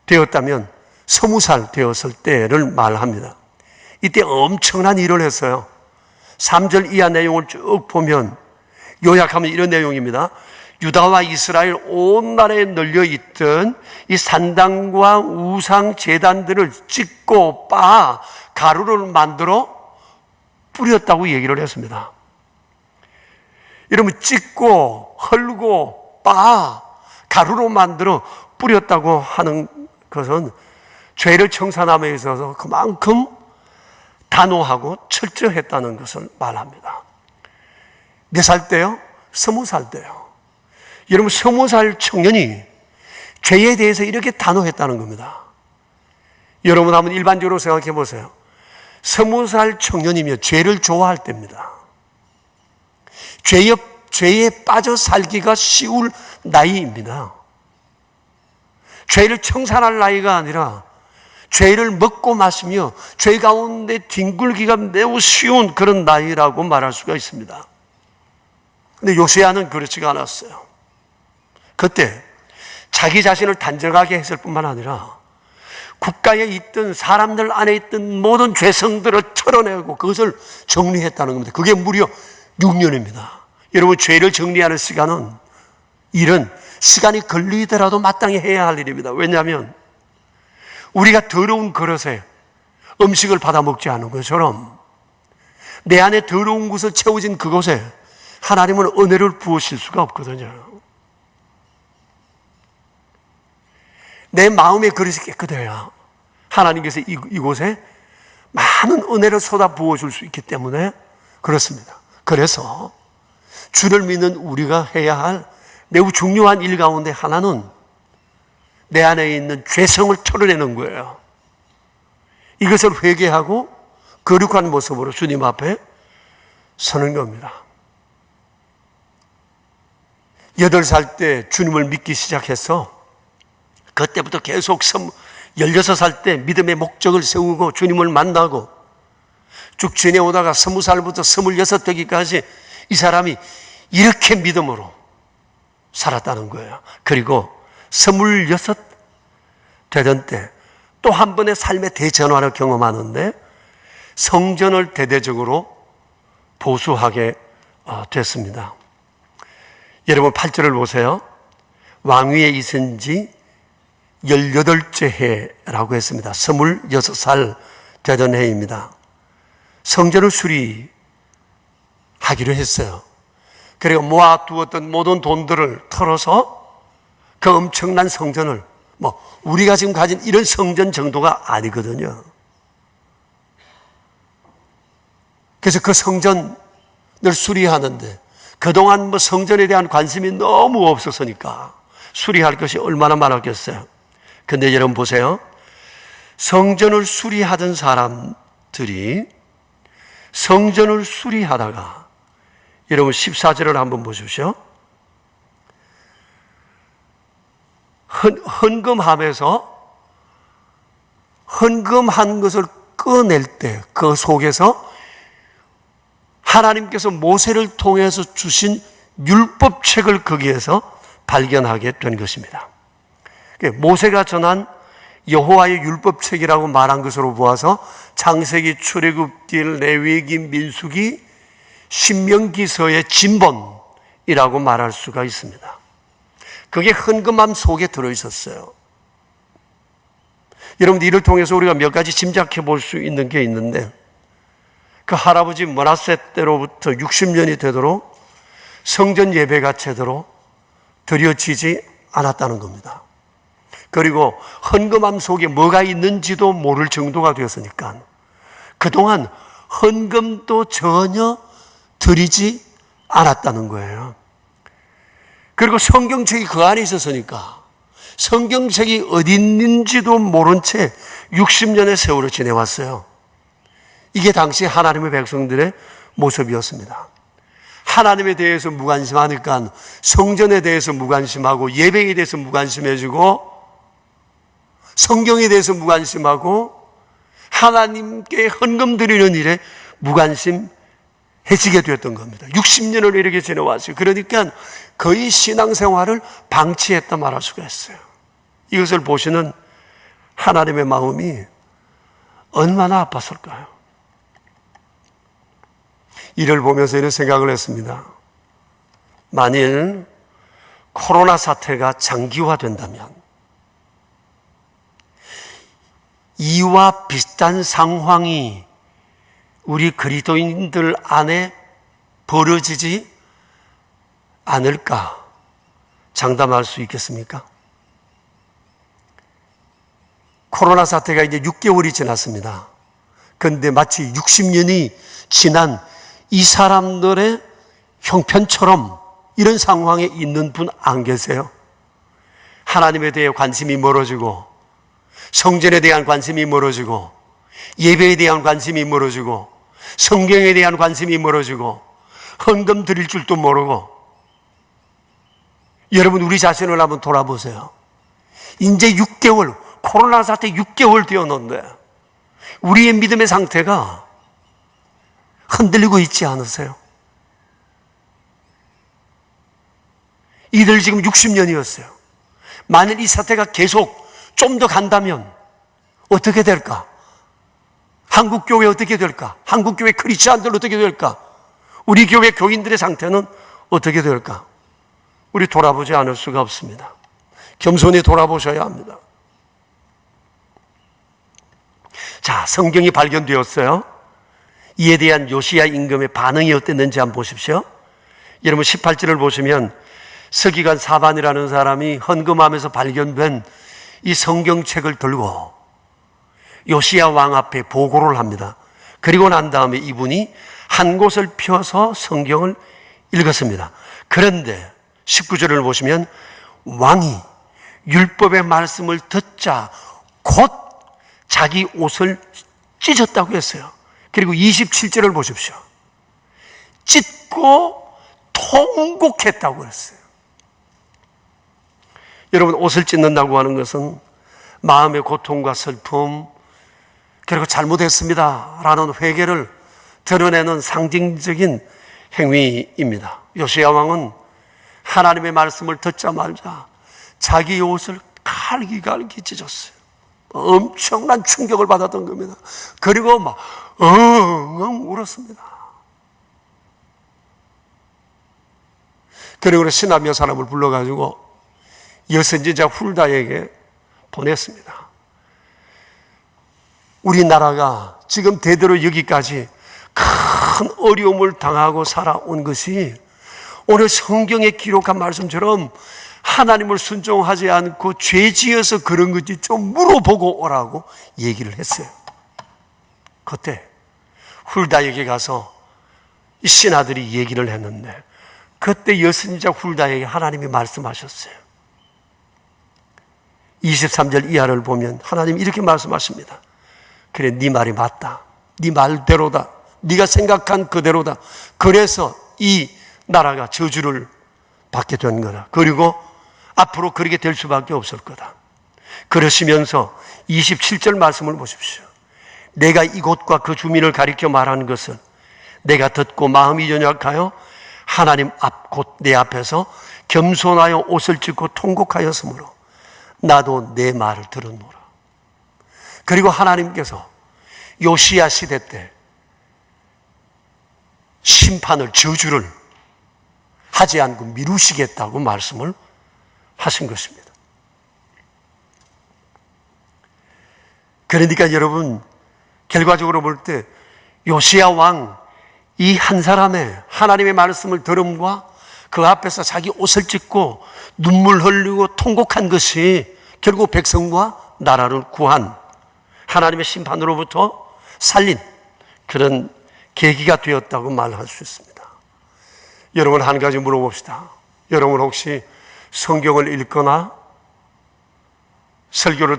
되었다면 20살 되었을 때를 말합니다. 이때 엄청난 일을 했어요. 3절 이하 내용을 쭉 보면 요약하면 이런 내용입니다. 유다와 이스라엘 온 나라에 널려있던 이 산당과 우상 제단들을 찢고 빻아 가루를 만들어 뿌렸다고 얘기를 했습니다. 여러분, 찢고 헐고 빻아 가루로 만들어 뿌렸다고 하는 것은 죄를 청산함에 있어서 그만큼 단호하고 철저했다는 것을 말합니다. 몇 살 때요? 20살 때요. 여러분, 20살 청년이 죄에 대해서 이렇게 단호했다는 겁니다. 여러분 한번 일반적으로 생각해 보세요. 20살 청년이면 죄를 좋아할 때입니다. 죄에 빠져 살기가 쉬울 나이입니다. 죄를 청산할 나이가 아니라 죄를 먹고 마시며 죄 가운데 뒹굴기가 매우 쉬운 그런 나이라고 말할 수가 있습니다. 근데 요시야는 그렇지가 않았어요. 그때 자기 자신을 단정하게 했을 뿐만 아니라 국가에 있던 사람들 안에 있던 모든 죄성들을 털어내고 그것을 정리했다는 겁니다. 그게 무려 6년입니다. 여러분, 죄를 정리하는 일은 시간이 걸리더라도 마땅히 해야 할 일입니다. 왜냐하면 우리가 더러운 그릇에 음식을 받아 먹지 않은 것처럼 내 안에 더러운 것을 채워진 그곳에 하나님은 은혜를 부으실 수가 없거든요. 내 마음의 그릇이 깨끗해야 하나님께서 이곳에 많은 은혜를 쏟아 부어줄 수 있기 때문에 그렇습니다. 그래서 주를 믿는 우리가 해야 할 매우 중요한 일 가운데 하나는 내 안에 있는 죄성을 털어내는 거예요. 이것을 회개하고 거룩한 모습으로 주님 앞에 서는 겁니다. 8살 때 주님을 믿기 시작해서 그때부터 계속 16살 때 믿음의 목적을 세우고 주님을 만나고 쭉 지내오다가 20살부터 26 되기까지 이 사람이 이렇게 믿음으로 살았다는 거예요. 그리고 26 되던 때 또 한 번의 삶의 대전환을 경험하는데 성전을 대대적으로 보수하게 됐습니다. 여러분 8절을 보세요. 왕위에 있은 지 18째 해라고 했습니다. 26살 되던 해입니다. 성전을 수리하기로 했어요. 그리고 모아두었던 모든 돈들을 털어서 그 엄청난 성전을, 우리가 지금 가진 이런 성전 정도가 아니거든요. 그래서 그 성전을 수리하는데 그동안 성전에 대한 관심이 너무 없었으니까 수리할 것이 얼마나 많았겠어요. 근데 여러분 보세요. 성전을 수리하던 사람들이 성전을 수리하다가 여러분 14절을 한번 보십시오. 헌금함에서 헌금한 것을 꺼낼 때 그 속에서 하나님께서 모세를 통해서 주신 율법책을 거기에서 발견하게 된 것입니다. 모세가 전한 여호와의 율법책이라고 말한 것으로 보아서 창세기, 출애굽기, 레위기, 민수기, 신명기서의 진본이라고 말할 수가 있습니다. 그게 헌금함 속에 들어있었어요. 여러분들 이를 통해서 우리가 몇 가지 짐작해 볼 수 있는 게 있는데 그 할아버지 므낫세 때로부터 60년이 되도록 성전 예배가 제대로 드려지지 않았다는 겁니다. 그리고 헌금함 속에 뭐가 있는지도 모를 정도가 되었으니까 그동안 헌금도 전혀 드리지 않았다는 거예요. 그리고 성경책이 그 안에 있었으니까 성경책이 어디 있는지도 모른 채 60년의 세월을 지내왔어요. 이게 당시 하나님의 백성들의 모습이었습니다. 하나님에 대해서 무관심하니까 성전에 대해서 무관심하고 예배에 대해서 무관심해지고 성경에 대해서 무관심하고 하나님께 헌금 드리는 일에 무관심해지게 되었던 겁니다. 60년을 이렇게 지내왔어요. 그러니까 거의 신앙생활을 방치했다 말할 수가 있어요. 이것을 보시는 하나님의 마음이 얼마나 아팠을까요? 이를 보면서 이런 생각을 했습니다. 만일 코로나 사태가 장기화된다면 이와 비슷한 상황이 우리 그리스도인들 안에 벌어지지 않을까 장담할 수 있겠습니까? 코로나 사태가 이제 6개월이 지났습니다. 그런데 마치 60년이 지난 이 사람들의 형편처럼 이런 상황에 있는 분 안 계세요? 하나님에 대해 관심이 멀어지고 성전에 대한 관심이 멀어지고 예배에 대한 관심이 멀어지고 성경에 대한 관심이 멀어지고 헌금 드릴 줄도 모르고 여러분 우리 자신을 한번 돌아보세요. 이제 6개월 코로나 사태 6개월 되었는데 우리의 믿음의 상태가 흔들리고 있지 않으세요? 이들 지금 60년이었어요. 만일 이 사태가 계속 좀 더 간다면 어떻게 될까? 한국교회 어떻게 될까? 한국교회 크리스찬들 어떻게 될까? 우리 교회 교인들의 상태는 어떻게 될까? 우리 돌아보지 않을 수가 없습니다. 겸손히 돌아보셔야 합니다. 자, 성경이 발견되었어요. 이에 대한 요시야 임금의 반응이 어땠는지 한번 보십시오. 여러분 18절을 보시면 서기관 사반이라는 사람이 헌금하면서 발견된 이 성경책을 들고 요시야 왕 앞에 보고를 합니다. 그리고 난 다음에 이분이 한 곳을 펴서 성경을 읽었습니다. 그런데 19절을 보시면 왕이 율법의 말씀을 듣자 곧 자기 옷을 찢었다고 했어요. 그리고 27절을 보십시오. 찢고 통곡했다고 했어요. 여러분, 옷을 찢는다고 하는 것은 마음의 고통과 슬픔, 그리고 잘못했습니다 라는 회개를 드러내는 상징적인 행위입니다. 요시야 왕은 하나님의 말씀을 듣자마자 자기 옷을 갈기갈기 찢었어요. 엄청난 충격을 받았던 겁니다. 그리고 막 엉엉 울었습니다. 그리고 신하 몇 사람을 불러가지고 여선지자 훌다에게 보냈습니다. 우리나라가 지금 대대로 여기까지 큰 어려움을 당하고 살아온 것이 오늘 성경에 기록한 말씀처럼 하나님을 순종하지 않고 죄 지어서 그런 건지 좀 물어보고 오라고 얘기를 했어요. 그때 훌다에게 가서 이 신하들이 얘기를 했는데 그때 여선지자 훌다에게 하나님이 말씀하셨어요. 23절 이하를 보면 하나님이 이렇게 말씀하십니다. 그래, 네 말이 맞다. 네 말대로다. 네가 생각한 그대로다. 그래서 이 나라가 저주를 받게 된 거다. 그리고 앞으로 그렇게 될 수밖에 없을 거다. 그러시면서 27절 말씀을 보십시오. 내가 이곳과 그 주민을 가리켜 말하는 것은 내가 듣고 마음이 연약하여 하나님 앞 곧 내 앞에서 겸손하여 옷을 찢고 통곡하였으므로 나도 내 말을 들었노라. 그리고 하나님께서 요시야 시대 때 심판을, 저주를 하지 않고 미루시겠다고 말씀을 하신 것입니다. 그러니까 여러분, 결과적으로 볼 때 요시야 왕 이 한 사람의 하나님의 말씀을 들음과 그 앞에서 자기 옷을 찢고 눈물 흘리고 통곡한 것이 결국 백성과 나라를 구한 하나님의 심판으로부터 살린 그런 계기가 되었다고 말할 수 있습니다. 여러분, 한 가지 물어봅시다. 여러분 혹시 성경을 읽거나 설교를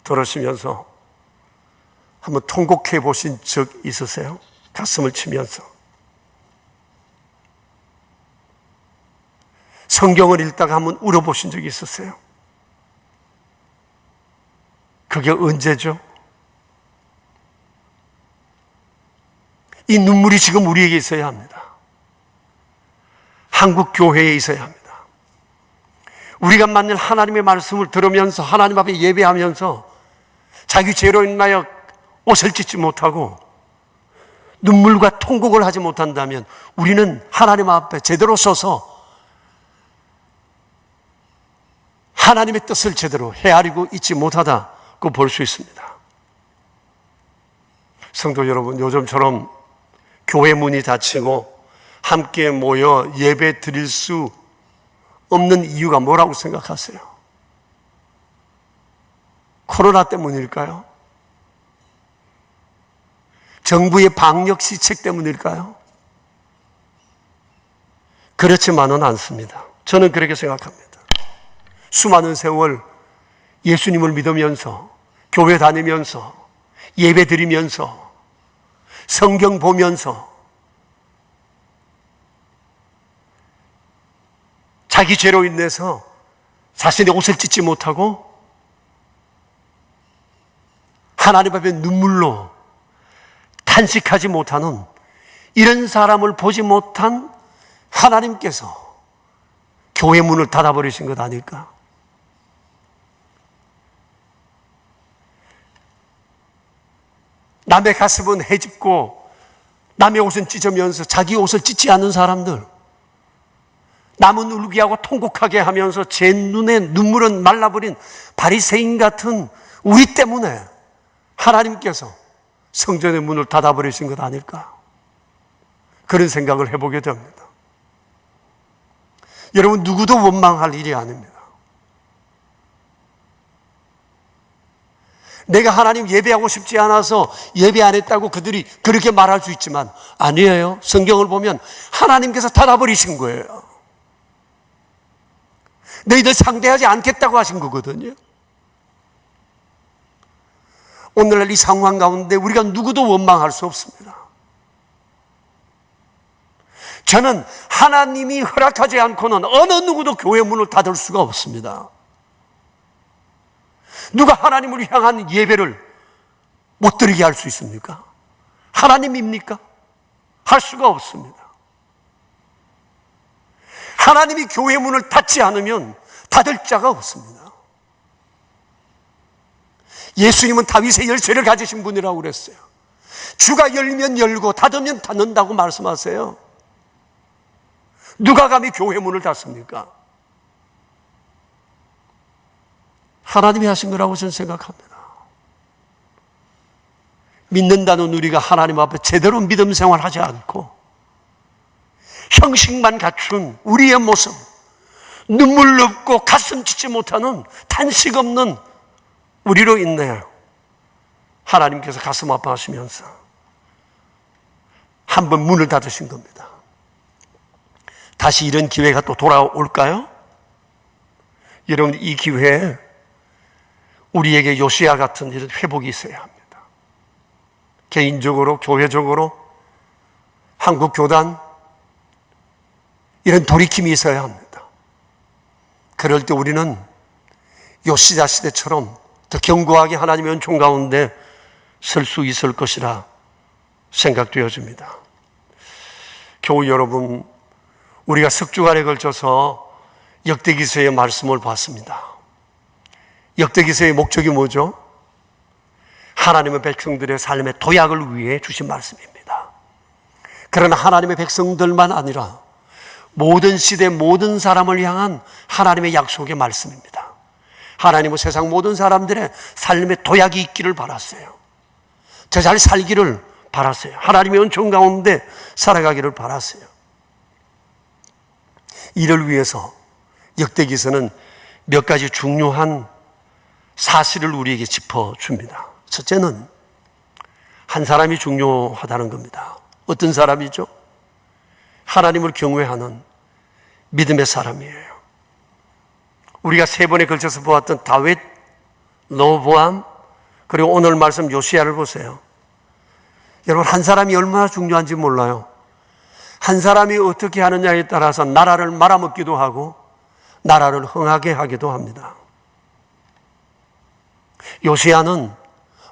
들으시면서 한번 통곡해 보신 적 있으세요? 가슴을 치면서. 성경을 읽다가 한번 울어보신 적이 있으세요? 그게 언제죠? 이 눈물이 지금 우리에게 있어야 합니다. 한국 교회에 있어야 합니다. 우리가 만일 하나님의 말씀을 들으면서 하나님 앞에 예배하면서 자기 죄로 인하여 옷을 찢지 못하고 눈물과 통곡을 하지 못한다면 우리는 하나님 앞에 제대로 서서 하나님의 뜻을 제대로 헤아리고 있지 못하다고 볼 수 있습니다. 성도 여러분, 요즘처럼 교회 문이 닫히고 함께 모여 예배 드릴 수 없는 이유가 뭐라고 생각하세요? 코로나 때문일까요? 정부의 방역 시책 때문일까요? 그렇지만은 않습니다. 저는 그렇게 생각합니다. 수많은 세월 예수님을 믿으면서 교회 다니면서 예배 드리면서 성경 보면서 자기 죄로 인해서 자신의 옷을 찢지 못하고 하나님 앞에 눈물로 탄식하지 못하는 이런 사람을 보지 못한 하나님께서 교회 문을 닫아버리신 것 아닐까? 남의 가슴은 헤집고 남의 옷은 찢으면서 자기 옷을 찢지 않는 사람들, 남은 울기하고 통곡하게 하면서 제 눈에 눈물은 말라버린 바리새인 같은 우리 때문에 하나님께서 성전의 문을 닫아버리신 것 아닐까? 그런 생각을 해보게 됩니다. 여러분, 누구도 원망할 일이 아닙니다. 내가 하나님 예배하고 싶지 않아서 예배 안 했다고 그들이 그렇게 말할 수 있지만 아니에요. 성경을 보면 하나님께서 닫아버리신 거예요. 너희들 상대하지 않겠다고 하신 거거든요. 오늘날 이 상황 가운데 우리가 누구도 원망할 수 없습니다. 저는 하나님이 허락하지 않고는 어느 누구도 교회 문을 닫을 수가 없습니다. 누가 하나님을 향한 예배를 못 드리게 할 수 있습니까? 하나님입니까? 할 수가 없습니다. 하나님이 교회 문을 닫지 않으면 닫을 자가 없습니다. 예수님은 다윗의 열쇠를 가지신 분이라고 그랬어요. 주가 열면 열고 닫으면 닫는다고 말씀하세요. 누가 감히 교회 문을 닫습니까? 하나님이 하신 거라고 저는 생각합니다. 믿는다는 우리가 하나님 앞에 제대로 믿음 생활하지 않고 형식만 갖춘 우리의 모습, 눈물 없고 가슴 찢지 못하는 탄식 없는 우리로 인해 하나님께서 가슴 아파하시면서 한번 문을 닫으신 겁니다. 다시 이런 기회가 또 돌아올까요? 여러분, 이 기회에 우리에게 요시야 같은 이런 회복이 있어야 합니다. 개인적으로, 교회적으로, 한국교단, 이런 돌이킴이 있어야 합니다. 그럴 때 우리는 요시야 시대처럼 더 견고하게 하나님의 은총 가운데 설 수 있을 것이라 생각되어집니다. 교우 여러분, 우리가 석 주간에 걸쳐서 역대기서의 말씀을 봤습니다. 역대기서의 목적이 뭐죠? 하나님의 백성들의 삶의 도약을 위해 주신 말씀입니다. 그러나 하나님의 백성들만 아니라 모든 시대 모든 사람을 향한 하나님의 약속의 말씀입니다. 하나님은 세상 모든 사람들의 삶의 도약이 있기를 바랐어요. 더 잘 살기를 바랐어요. 하나님의 은총 가운데 살아가기를 바랐어요. 이를 위해서 역대기서는 몇 가지 중요한 사실을 우리에게 짚어줍니다. 첫째는 한 사람이 중요하다는 겁니다. 어떤 사람이죠? 하나님을 경외하는 믿음의 사람이에요. 우리가 세 번에 걸쳐서 보았던 다윗, 르호보암, 그리고 오늘 말씀 요시야를 보세요. 여러분, 한 사람이 얼마나 중요한지 몰라요. 한 사람이 어떻게 하느냐에 따라서 나라를 말아먹기도 하고 나라를 흥하게 하기도 합니다. 요시야는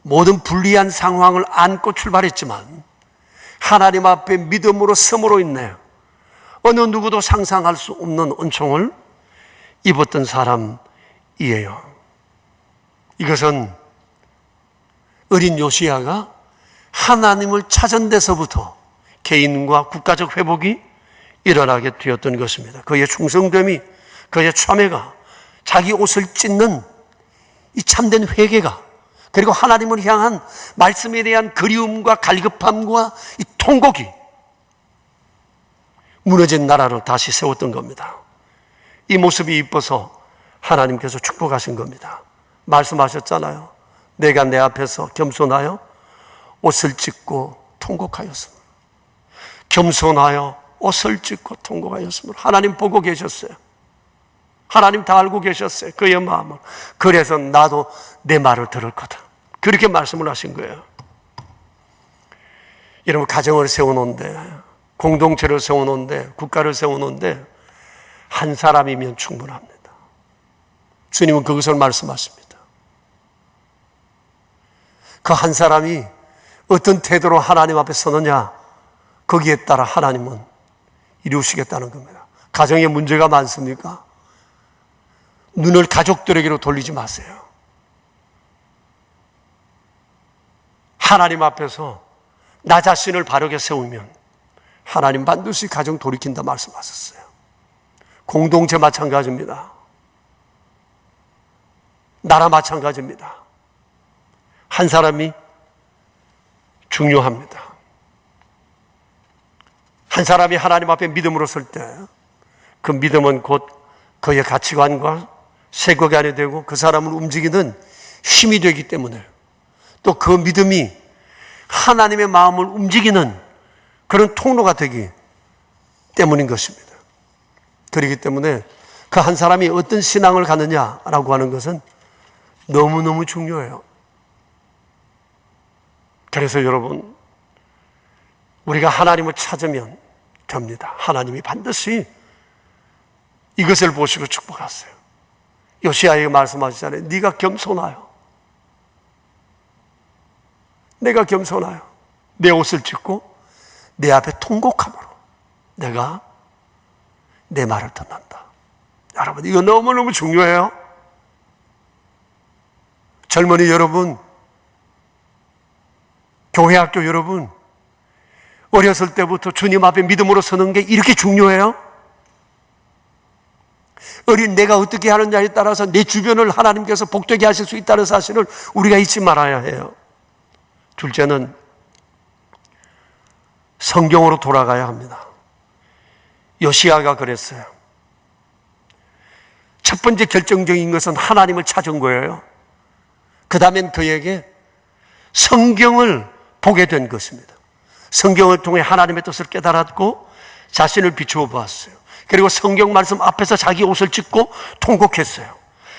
모든 불리한 상황을 안고 출발했지만 하나님 앞에 믿음으로 섬으로 인해 어느 누구도 상상할 수 없는 은총을 입었던 사람이에요. 이것은 어린 요시야가 하나님을 찾은 데서부터 개인과 국가적 회복이 일어나게 되었던 것입니다. 그의 충성됨이, 그의 참회가, 자기 옷을 찢는 이 참된 회개가, 그리고 하나님을 향한 말씀에 대한 그리움과 갈급함과 이 통곡이 무너진 나라를 다시 세웠던 겁니다. 이 모습이 이뻐서 하나님께서 축복하신 겁니다. 말씀하셨잖아요. 내가 내 앞에서 겸손하여 옷을 찢고 통곡하였습니다. 겸손하여 옷을 찢고 통곡하였습니다. 하나님 보고 계셨어요. 하나님 다 알고 계셨어요. 그의 마음을. 그래서 나도 내 말을 들을 거다. 그렇게 말씀을 하신 거예요. 여러분, 가정을 세워놓는데, 공동체를 세워놓는데, 국가를 세워놓는데 한 사람이면 충분합니다. 주님은 그것을 말씀하십니다. 그 한 사람이 어떤 태도로 하나님 앞에 서느냐, 거기에 따라 하나님은 이루시겠다는 겁니다. 가정에 문제가 많습니까? 눈을 가족들에게로 돌리지 마세요. 하나님 앞에서 나 자신을 바르게 세우면 하나님 반드시 가정 돌이킨다 말씀하셨어요. 공동체 마찬가지입니다. 나라 마찬가지입니다. 한 사람이 중요합니다. 한 사람이 하나님 앞에 믿음으로 설 때 그 믿음은 곧 그의 가치관과 세계관이 되고 그 사람을 움직이는 힘이 되기 때문에 또 그 믿음이 하나님의 마음을 움직이는 그런 통로가 되기 때문인 것입니다. 그렇기 때문에 그 한 사람이 어떤 신앙을 갖느냐라고 하는 것은 너무너무 중요해요. 그래서 여러분, 우리가 하나님을 찾으면 됩니다. 하나님이 반드시 이것을 보시고 축복하세요. 요시야에게 말씀하시잖아요. 네가 겸손하여, 내가 겸손하여 내 옷을 찢고 내 앞에 통곡함으로 내가 내 말을 듣는다. 여러분, 이거 너무너무 중요해요. 젊은이 여러분, 교회 학교 여러분, 어렸을 때부터 주님 앞에 믿음으로 서는 게 이렇게 중요해요? 어린 내가 어떻게 하느냐에 따라서 내 주변을 하나님께서 복되게 하실 수 있다는 사실을 우리가 잊지 말아야 해요. 둘째는 성경으로 돌아가야 합니다. 요시야가 그랬어요. 첫 번째 결정적인 것은 하나님을 찾은 거예요. 그 다음엔 그에게 성경을 보게 된 것입니다. 성경을 통해 하나님의 뜻을 깨달았고 자신을 비추어 보았어요. 그리고 성경 말씀 앞에서 자기 옷을 찢고 통곡했어요.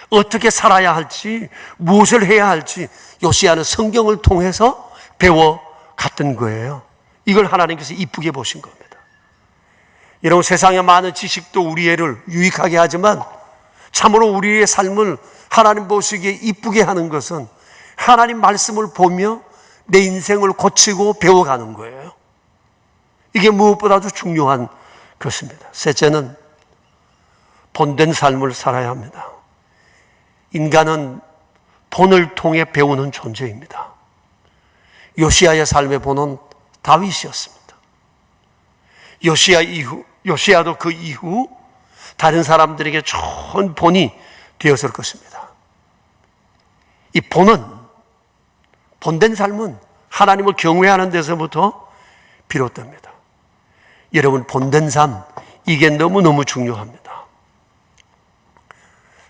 어떻게 살아야 할지, 무엇을 해야 할지 요시야는 성경을 통해서 배워갔던 거예요. 이걸 하나님께서 이쁘게 보신 겁니다. 여러분, 세상의 많은 지식도 우리를 유익하게 하지만 참으로 우리의 삶을 하나님 보시기에 이쁘게 하는 것은 하나님 말씀을 보며 내 인생을 고치고 배워가는 거예요. 이게 무엇보다도 중요한 것입니다. 셋째는 본된 삶을 살아야 합니다. 인간은 본을 통해 배우는 존재입니다. 요시야의 삶의 본은 다윗이었습니다. 요시야도 그 이후 다른 사람들에게 좋은 본이 되었을 것입니다. 이 본된 삶은 하나님을 경외하는 데서부터 비롯됩니다. 여러분, 본된 삶, 이게 너무너무 중요합니다.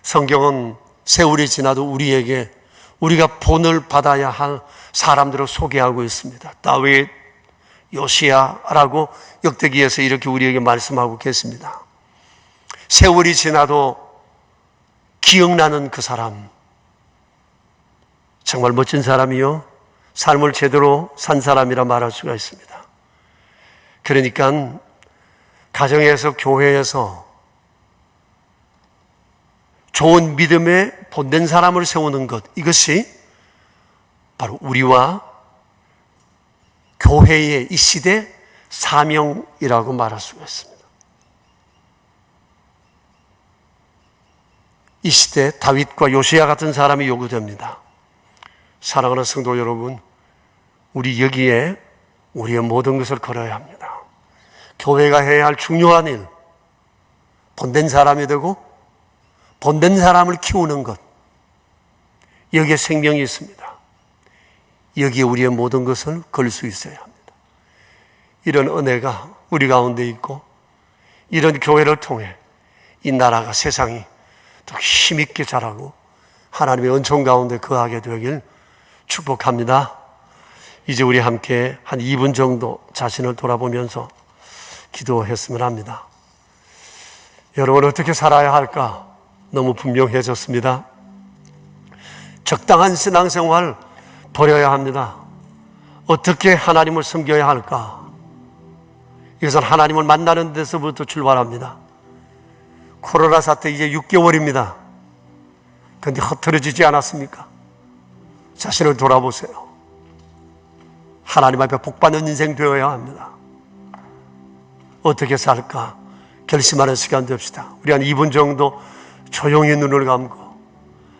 성경은 세월이 지나도 우리에게 우리가 본을 받아야 할 사람들을 소개하고 있습니다. 다윗, 요시야라고 역대기에서 이렇게 우리에게 말씀하고 계십니다. 세월이 지나도 기억나는 그 사람, 정말 멋진 사람이요, 삶을 제대로 산 사람이라 말할 수가 있습니다. 그러니까 가정에서, 교회에서 좋은 믿음의 본된 사람을 세우는 것, 이것이 바로 우리와 교회의 이 시대 사명이라고 말할 수가 있습니다. 이 시대 다윗과 요시야 같은 사람이 요구됩니다. 사랑하는 성도 여러분, 우리 여기에 우리의 모든 것을 걸어야 합니다. 교회가 해야 할 중요한 일, 본된 사람이 되고 본된 사람을 키우는 것, 여기에 생명이 있습니다. 여기에 우리의 모든 것을 걸 수 있어야 합니다. 이런 은혜가 우리 가운데 있고 이런 교회를 통해 이 나라가, 세상이 더 힘있게 자라고 하나님의 은총 가운데 거하게 되길 축복합니다. 이제 우리 함께 한 2분 정도 자신을 돌아보면서 기도했으면 합니다. 여러분, 어떻게 살아야 할까? 너무 분명해졌습니다. 적당한 신앙생활 버려야 합니다. 어떻게 하나님을 섬겨야 할까? 이것은 하나님을 만나는 데서부터 출발합니다. 코로나 사태 이제 6개월입니다. 그런데 흐트러지지 않았습니까? 자신을 돌아보세요. 하나님 앞에 복받는 인생 되어야 합니다. 어떻게 살까 결심하는 시간 됩시다. 우리 한 2분 정도 조용히 눈을 감고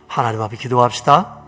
하나님 앞에 기도합시다.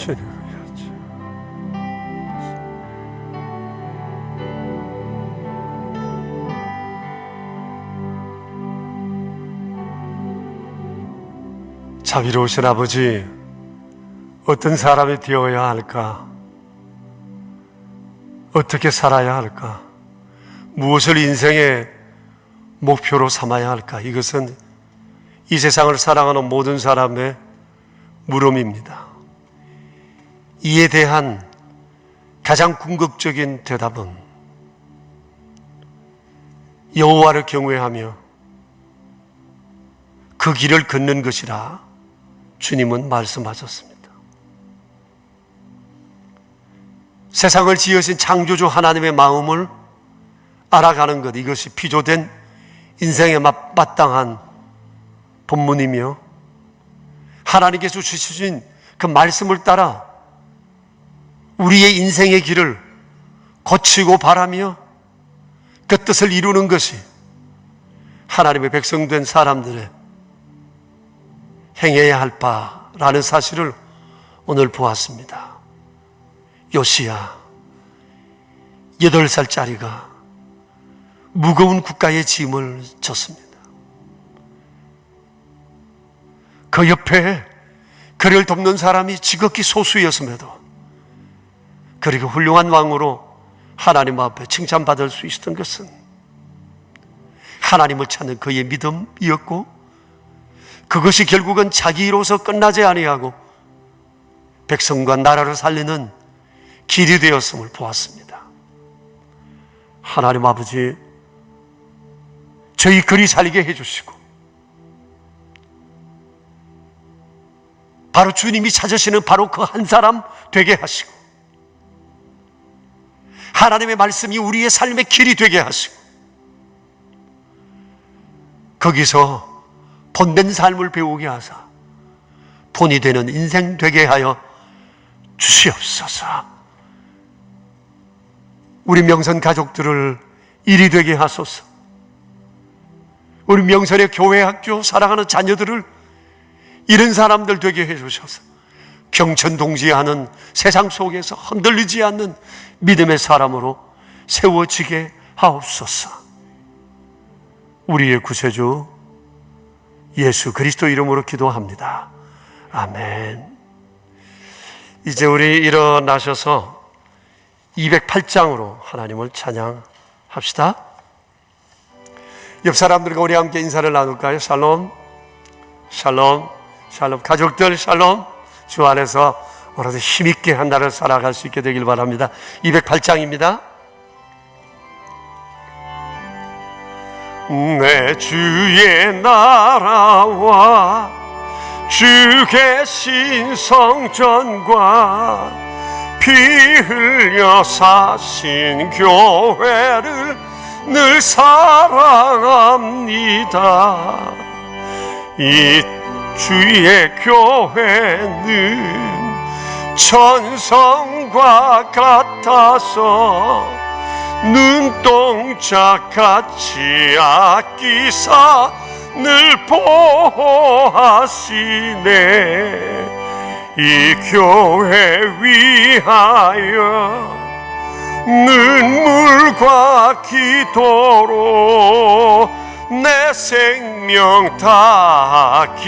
주님, 주님, 주님. 자비로우신 아버지, 어떤 사람이 되어야 할까? 어떻게 살아야 할까? 무엇을 인생의 목표로 삼아야 할까? 이것은 이 세상을 사랑하는 모든 사람의 물음입니다. 이에 대한 가장 궁극적인 대답은 여호와를 경외하며 그 길을 걷는 것이라 주님은 말씀하셨습니다. 세상을 지으신 창조주 하나님의 마음을 알아가는 것, 이것이 피조된 인생에 마땅한 본문이며 하나님께서 주신 그 말씀을 따라 우리의 인생의 길을 거치고 바라며 그 뜻을 이루는 것이 하나님의 백성된 사람들의 행해야 할 바라는 사실을 오늘 보았습니다. 요시야 8살짜리가 무거운 국가의 짐을 졌습니다. 그 옆에 그를 돕는 사람이 지극히 소수였음에도 그리고 훌륭한 왕으로 하나님 앞에 칭찬받을 수 있었던 것은 하나님을 찾는 그의 믿음이었고, 그것이 결국은 자기로서 끝나지 아니하고 백성과 나라를 살리는 길이 되었음을 보았습니다. 하나님 아버지, 저희 글이 살게 해주시고 바로 주님이 찾으시는 바로 그 한 사람 되게 하시고 하나님의 말씀이 우리의 삶의 길이 되게 하시고 거기서 본된 삶을 배우게 하사 본이 되는 인생 되게 하여 주시옵소서. 우리 명선 가족들을 일이 되게 하소서. 우리 명선의 교회 학교 사랑하는 자녀들을 이런 사람들 되게 해주셔서 경천동지하는 세상 속에서 흔들리지 않는 믿음의 사람으로 세워지게 하옵소서. 우리의 구세주 예수 그리스도 이름으로 기도합니다. 아멘. 이제 우리 일어나셔서 208장으로 하나님을 찬양합시다. 옆 사람들과 우리 함께 인사를 나눌까요? 샬롬, 샬롬, 샬롬. 가족들 샬롬. 주 안에서 오늘도 힘있게 한 날을 살아갈 수 있게 되길 바랍니다. 208장입니다. 내 주의 나라와 주 계신 성전과 피 흘려 사신 교회를 늘 사랑합니다. 이 주의 교회는 천성과 같아서 눈동자같이 아끼사 늘 보호하시네. 이 교회 위하여 눈물과 기도로 내 생명 다하기까지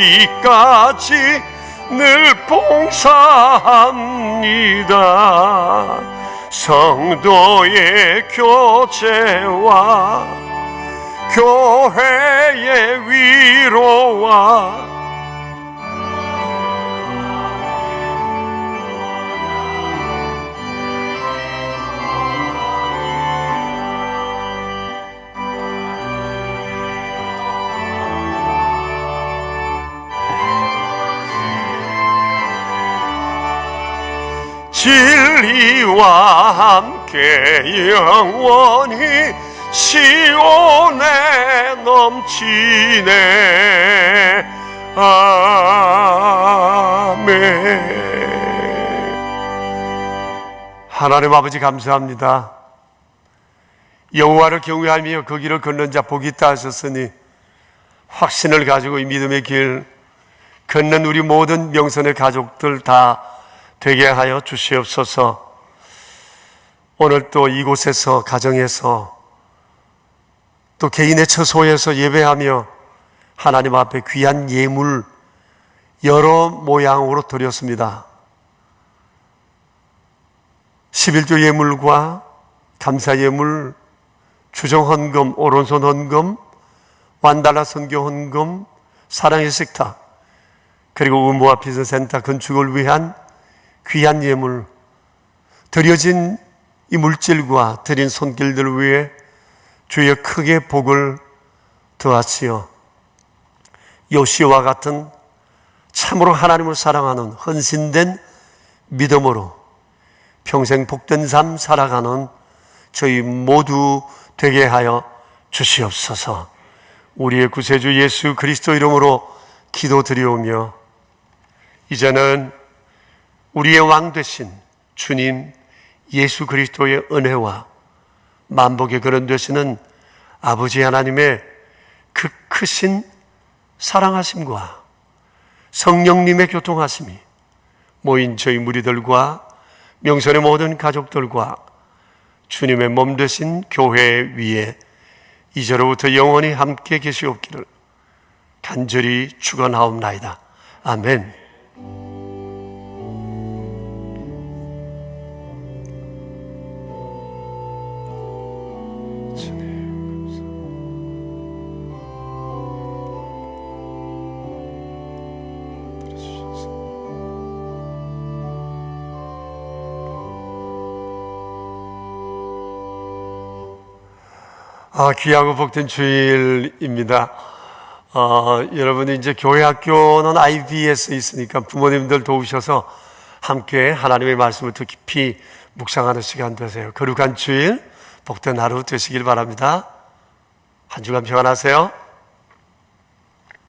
늘 봉사합니다. 성도의 교제와 교회의 위로와 진리와 함께 영원히 시온에 넘치네. 아멘. 하나님 아버지 감사합니다. 여호와를 경외하며 그 길을 걷는 자 복이 있다 하셨으니 확신을 가지고 이 믿음의 길 걷는 우리 모든 명선의 가족들 다 되게 하여 주시옵소서. 오늘 또 이곳에서 가정에서 또 개인의 처소에서 예배하며 하나님 앞에 귀한 예물 여러 모양으로 드렸습니다. 11조 예물과 감사 예물, 주정 헌금, 오른손 헌금, 완달라 선교 헌금, 사랑의 식탁, 그리고 의무와 비전센터 건축을 위한 귀한 예물, 드려진 이 물질과 드린 손길들을 위해 주여 크게 복을 더하시어 요시와 같은 참으로 하나님을 사랑하는 헌신된 믿음으로 평생 복된 삶 살아가는 저희 모두 되게 하여 주시옵소서. 우리의 구세주 예수 그리스도 이름으로 기도드리오며 이제는 우리의 왕 되신 주님 예수 그리스도의 은혜와 만복의 근원 되시는 아버지 하나님의 그 크신 사랑하심과 성령님의 교통하심이 모인 저희 무리들과 명선의 모든 가족들과 주님의 몸 되신 교회 위에 이제로부터 영원히 함께 계시옵기를 간절히 축원하옵나이다. 아멘. 귀하고 복된 주일입니다. 여러분이 이제 교회 학교는 IBS에 있으니까 부모님들 도우셔서 함께 하나님의 말씀을 더 깊이 묵상하는 시간 되세요. 거룩한 주일, 복된 하루 되시길 바랍니다. 한 주간 평안하세요.